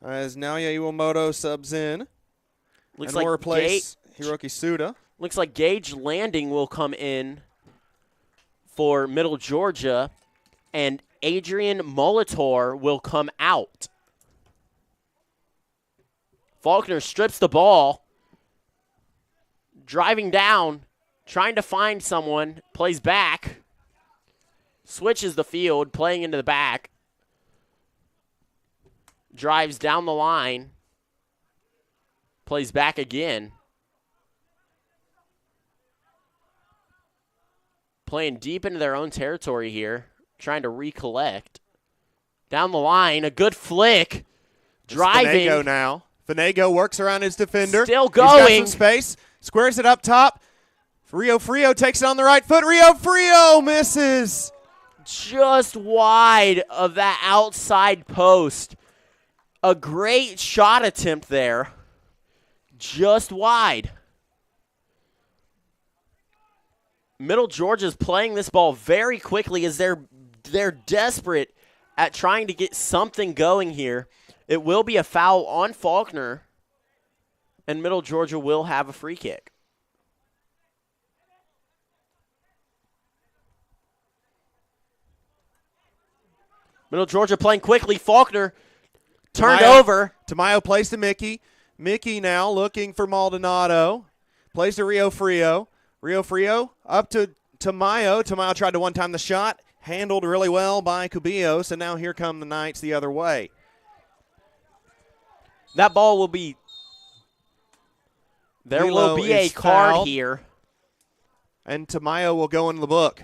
[SPEAKER 1] As Naoya Iwamoto subs in.
[SPEAKER 2] Looks
[SPEAKER 1] and
[SPEAKER 2] like
[SPEAKER 1] will replace Hiroki Suda.
[SPEAKER 2] Looks like Gage Landing will come in for Middle Georgia, and Adrian Molitor will come out. Faulkner strips the ball, driving down, trying to find someone, plays back, switches the field, playing into the back, drives down the line, plays back again. Playing deep into their own territory here, trying to recollect. Down the line, a good flick. Driving.
[SPEAKER 1] Fanego now. Fanego works around his defender.
[SPEAKER 2] Still
[SPEAKER 1] He's got
[SPEAKER 2] going.
[SPEAKER 1] some space. Squares it up top. Rio Frio takes it on the right foot. Rio Frio misses.
[SPEAKER 2] Just wide of that outside post. A great shot attempt there. Just wide. Middle Georgia's playing this ball very quickly as they're desperate at trying to get something going here. It will be a foul on Faulkner, and Middle Georgia will have a free kick. Middle Georgia playing quickly. Faulkner turned over.
[SPEAKER 1] Tamayo plays to Mickey. Mickey now looking for Maldonado. Plays to Rio Frio. Rio Frio up to Tamayo. Tamayo tried to one-time the shot. Handled really well by Cubillos, and now here come the Knights the other way.
[SPEAKER 2] That ball will be – there will be a card
[SPEAKER 1] fouled,
[SPEAKER 2] here.
[SPEAKER 1] and Tamayo will go into the book.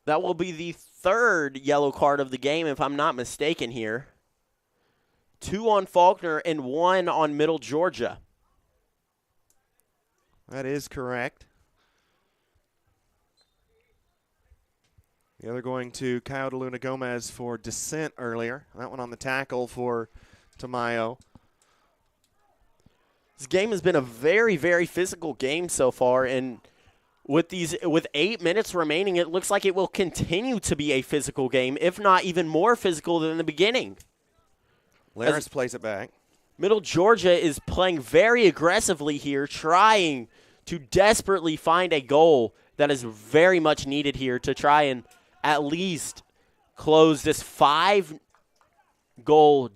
[SPEAKER 2] That will be the third yellow card of the game, if I'm not mistaken here. 2 on Faulkner and 1 on Middle Georgia.
[SPEAKER 1] That is correct. The other going to Kyle DeLuna Gomez for descent earlier. That one on the tackle for Tamayo.
[SPEAKER 2] This game has been a very, very physical game so far, and with 8 minutes remaining, it looks like it will continue to be a physical game, if not even more physical than the beginning.
[SPEAKER 1] Laris plays it back.
[SPEAKER 2] Middle Georgia is playing very aggressively here, trying to desperately find a goal that is very much needed here to try and at least close this 5-goal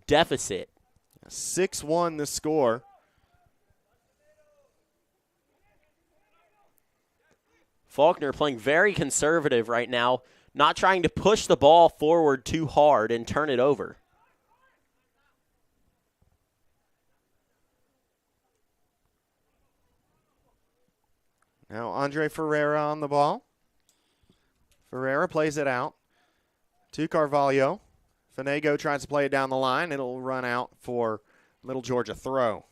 [SPEAKER 2] deficit.
[SPEAKER 1] 6-1 the score.
[SPEAKER 2] Faulkner playing very conservative right now, not trying to push the ball forward too hard and turn it over.
[SPEAKER 1] Now Andre Ferreira on the ball. Ferreira plays it out to Carvalho. Fanego tries to play it down the line. It'll run out for Middle Georgia throw.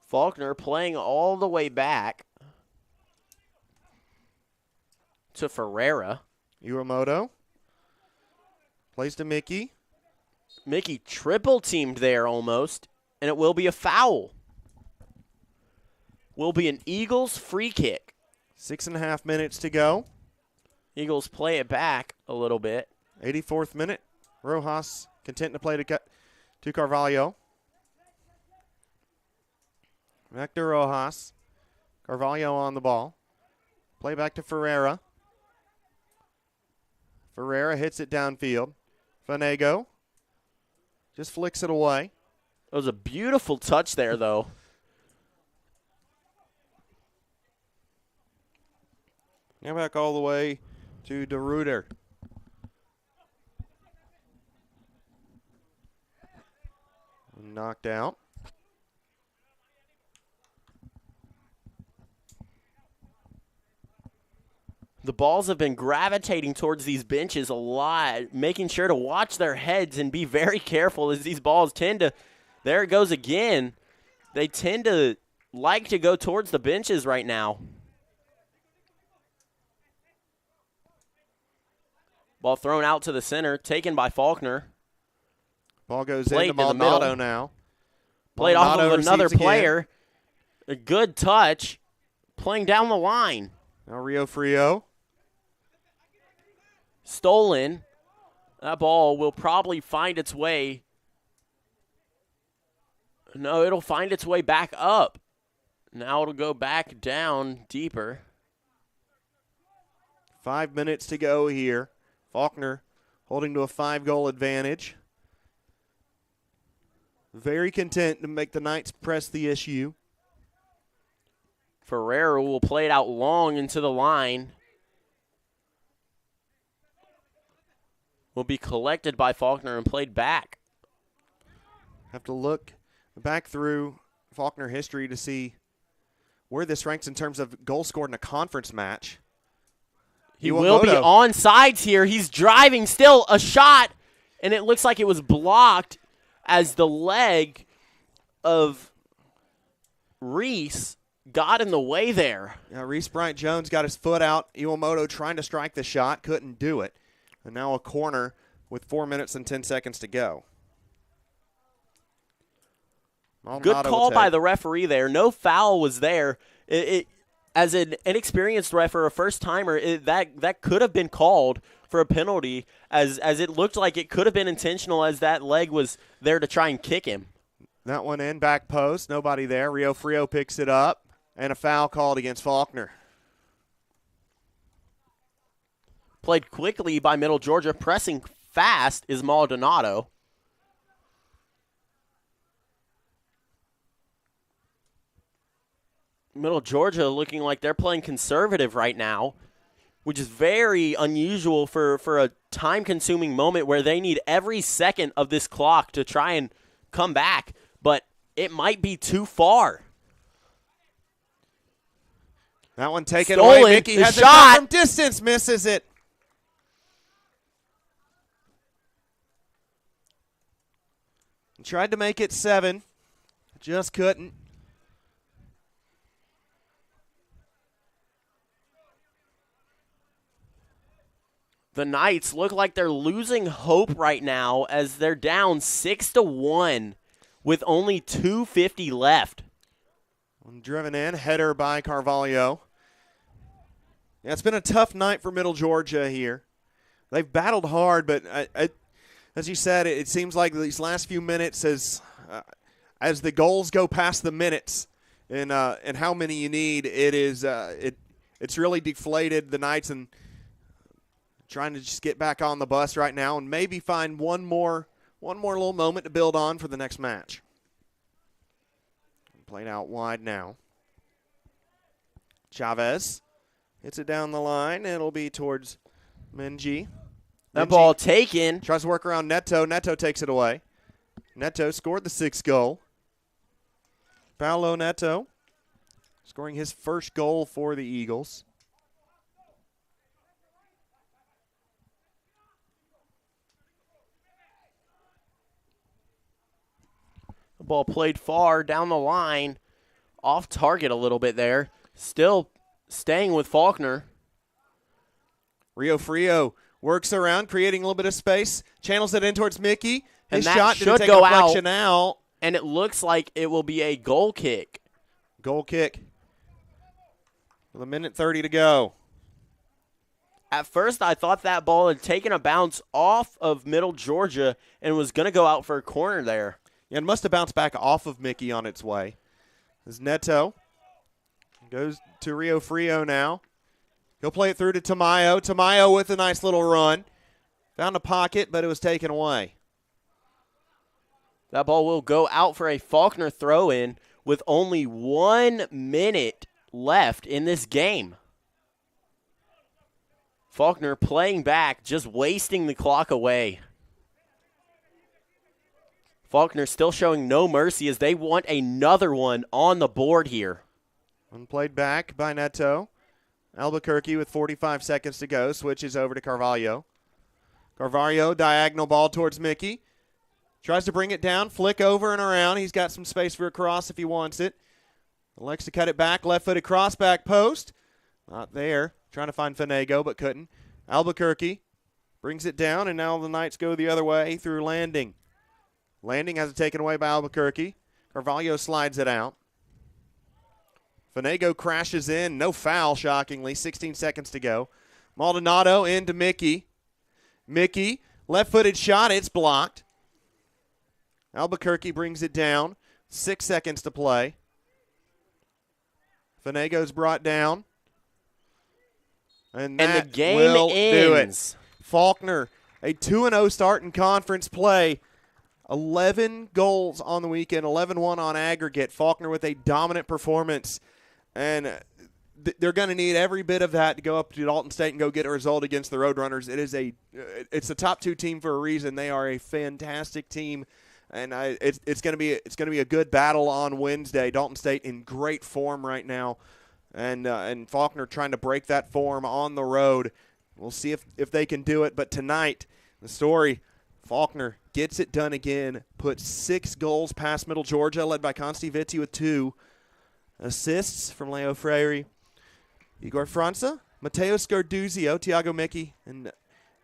[SPEAKER 2] Faulkner playing all the way back to Ferreira.
[SPEAKER 1] Iwamoto plays to Mickey.
[SPEAKER 2] Mickey triple teamed there almost, and it will be a foul. Will be an Eagles free kick.
[SPEAKER 1] 6.5 minutes to go.
[SPEAKER 2] Eagles play it back a little bit.
[SPEAKER 1] 84th minute. Rojas content to play to Carvalho. Back to Rojas. Carvalho on the ball. Play back to Ferreira. Ferreira hits it downfield. Fanego just flicks it away.
[SPEAKER 2] It was a beautiful touch there, though.
[SPEAKER 1] Now back all the way to DeRuiter. Knocked out.
[SPEAKER 2] The balls have been gravitating towards these benches a lot, making sure to watch their heads and be very careful as these balls tend to, there it goes again. They tend to like to go towards the benches right now. Ball thrown out to the center, taken by Faulkner.
[SPEAKER 1] Ball goes
[SPEAKER 2] Played
[SPEAKER 1] into
[SPEAKER 2] to the
[SPEAKER 1] Maldonado
[SPEAKER 2] middle.
[SPEAKER 1] now.
[SPEAKER 2] Played off
[SPEAKER 1] Maldonado
[SPEAKER 2] of another
[SPEAKER 1] receives again.
[SPEAKER 2] player. A good touch, playing down the line.
[SPEAKER 1] Now Rio Frio.
[SPEAKER 2] Stolen. That ball will probably find its way. No, it'll find its way back up. Now it'll go back down deeper.
[SPEAKER 1] 5 minutes to go here. Faulkner holding to a 5-goal advantage. Very content to make the Knights press the issue.
[SPEAKER 2] Ferreira will play it out long into the line. Will be collected by Faulkner and played back.
[SPEAKER 1] Have to look back through Faulkner history to see where this ranks in terms of goals scored in a conference match.
[SPEAKER 2] He will be on sides here. He's driving still. A shot, and it looks like it was blocked as the leg of Reese got in the way there.
[SPEAKER 1] Reese Bryant-Jones got his foot out. Iwamoto trying to strike the shot, couldn't do it. And now a corner with 4 minutes and 10 seconds to go.
[SPEAKER 2] Good call by the referee there. No foul was there. As an inexperienced ref or a first-timer, that could have been called for a penalty as it looked like it could have been intentional as that leg was there to try and kick him.
[SPEAKER 1] That one in, back post, nobody there. Rio Frio picks it up, and a foul called against Faulkner.
[SPEAKER 2] Played quickly by Middle Georgia. Pressing fast is Maldonado. Middle Georgia looking like they're playing conservative right now, which is very unusual for a time-consuming moment where they need every second of this clock to try and come back, but it might be too far.
[SPEAKER 1] That one taken
[SPEAKER 2] Stolen.
[SPEAKER 1] away. Mickey
[SPEAKER 2] The
[SPEAKER 1] has
[SPEAKER 2] shot.
[SPEAKER 1] a shot from distance, misses it. Tried to make it 7, just couldn't.
[SPEAKER 2] The Knights look like they're losing hope right now as they're down 6-1 with only 2:50 left.
[SPEAKER 1] Driven in, header by Carvalho. Yeah, it's been a tough night for Middle Georgia here. They've battled hard, but as you said, it seems like these last few minutes, as the goals go past the minutes, and how many you need, it's really deflated the Knights, and trying to just get back on the bus right now and maybe find one more little moment to build on for the next match. Played out wide now. Chavez hits it down the line. It'll be towards Menji.
[SPEAKER 2] That ball taken.
[SPEAKER 1] Tries to work around Neto. Neto takes it away. Neto scored the 6th goal. Paolo Neto scoring his first goal for the Eagles.
[SPEAKER 2] The ball played far down the line, off target a little bit there. Still staying with Faulkner.
[SPEAKER 1] Rio Frio works around, creating a little bit of space, channels it in towards Mickey.
[SPEAKER 2] And
[SPEAKER 1] His
[SPEAKER 2] that
[SPEAKER 1] shot
[SPEAKER 2] should
[SPEAKER 1] didn't take
[SPEAKER 2] go
[SPEAKER 1] a deflection out.
[SPEAKER 2] And it looks like it will be a goal kick.
[SPEAKER 1] Goal kick. With 1:30 to go.
[SPEAKER 2] At first, I thought that ball had taken a bounce off of Middle Georgia and was going to go out for a corner there.
[SPEAKER 1] Yeah, it must have bounced back off of Mickey on its way. As Neto goes to Rio Frio now. He'll play it through to Tamayo. Tamayo with a nice little run. Found a pocket, but it was taken away.
[SPEAKER 2] That ball will go out for a Faulkner throw-in with only 1 minute left in this game. Faulkner playing back, just wasting the clock away. Faulkner still showing no mercy as they want another one on the board here.
[SPEAKER 1] One played back by Neto. Albuquerque with 45 seconds to go switches over to Carvalho. Carvalho, diagonal ball towards Mickey. Tries to bring it down, flick over and around. He's got some space for a cross if he wants it. Elects to cut it back, left-footed cross, back post. Not there. Trying to find Fanego, but couldn't. Albuquerque brings it down, and now the Knights go the other way through Landing. Landing has it taken away by Albuquerque. Carvalho slides it out. Fanego crashes in. No foul, shockingly. 16 seconds to go. Maldonado into Mickey. Mickey, left-footed shot. It's blocked. Albuquerque brings it down. 6 seconds to play. Fanego's brought down. And
[SPEAKER 2] the game
[SPEAKER 1] will
[SPEAKER 2] ends.
[SPEAKER 1] Do it. Faulkner, a 2-0 start in conference play. 11 goals on the weekend, 11-1 on aggregate. Faulkner with a dominant performance. And they're going to need every bit of that to go up to Dalton State and go get a result against the Roadrunners. It's the top 2 team for a reason. They are a fantastic team. And it's going to be a good battle on Wednesday. Dalton State in great form right now. And Faulkner trying to break that form on the road. We'll see if they can do it. But tonight, the story, Faulkner gets it done again, puts 6 goals past Middle Georgia, led by Consti Vitti with 2 assists from Leo Freire, Igor Franza, Matteo Scarduzio, Tiago Mickey, and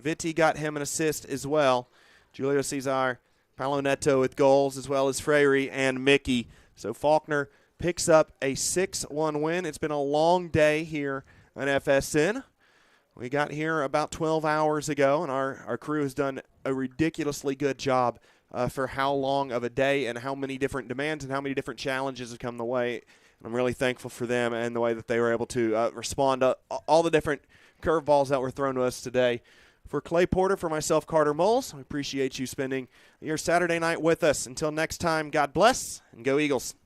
[SPEAKER 1] Vitti got him an assist as well. Julio Cesar, Paolo Neto with goals, as well as Freire and Mickey. So Faulkner picks up a 6-1 win. It's been a long day here on FSN. We got here about 12 hours ago, and our crew has done a ridiculously good job for how long of a day and how many different demands and how many different challenges have come the way. And I'm really thankful for them and the way that they were able to respond to all the different curveballs that were thrown to us today. For Clay Porter, for myself, Carter Moles, we appreciate you spending your Saturday night with us. Until next time, God bless, and go Eagles.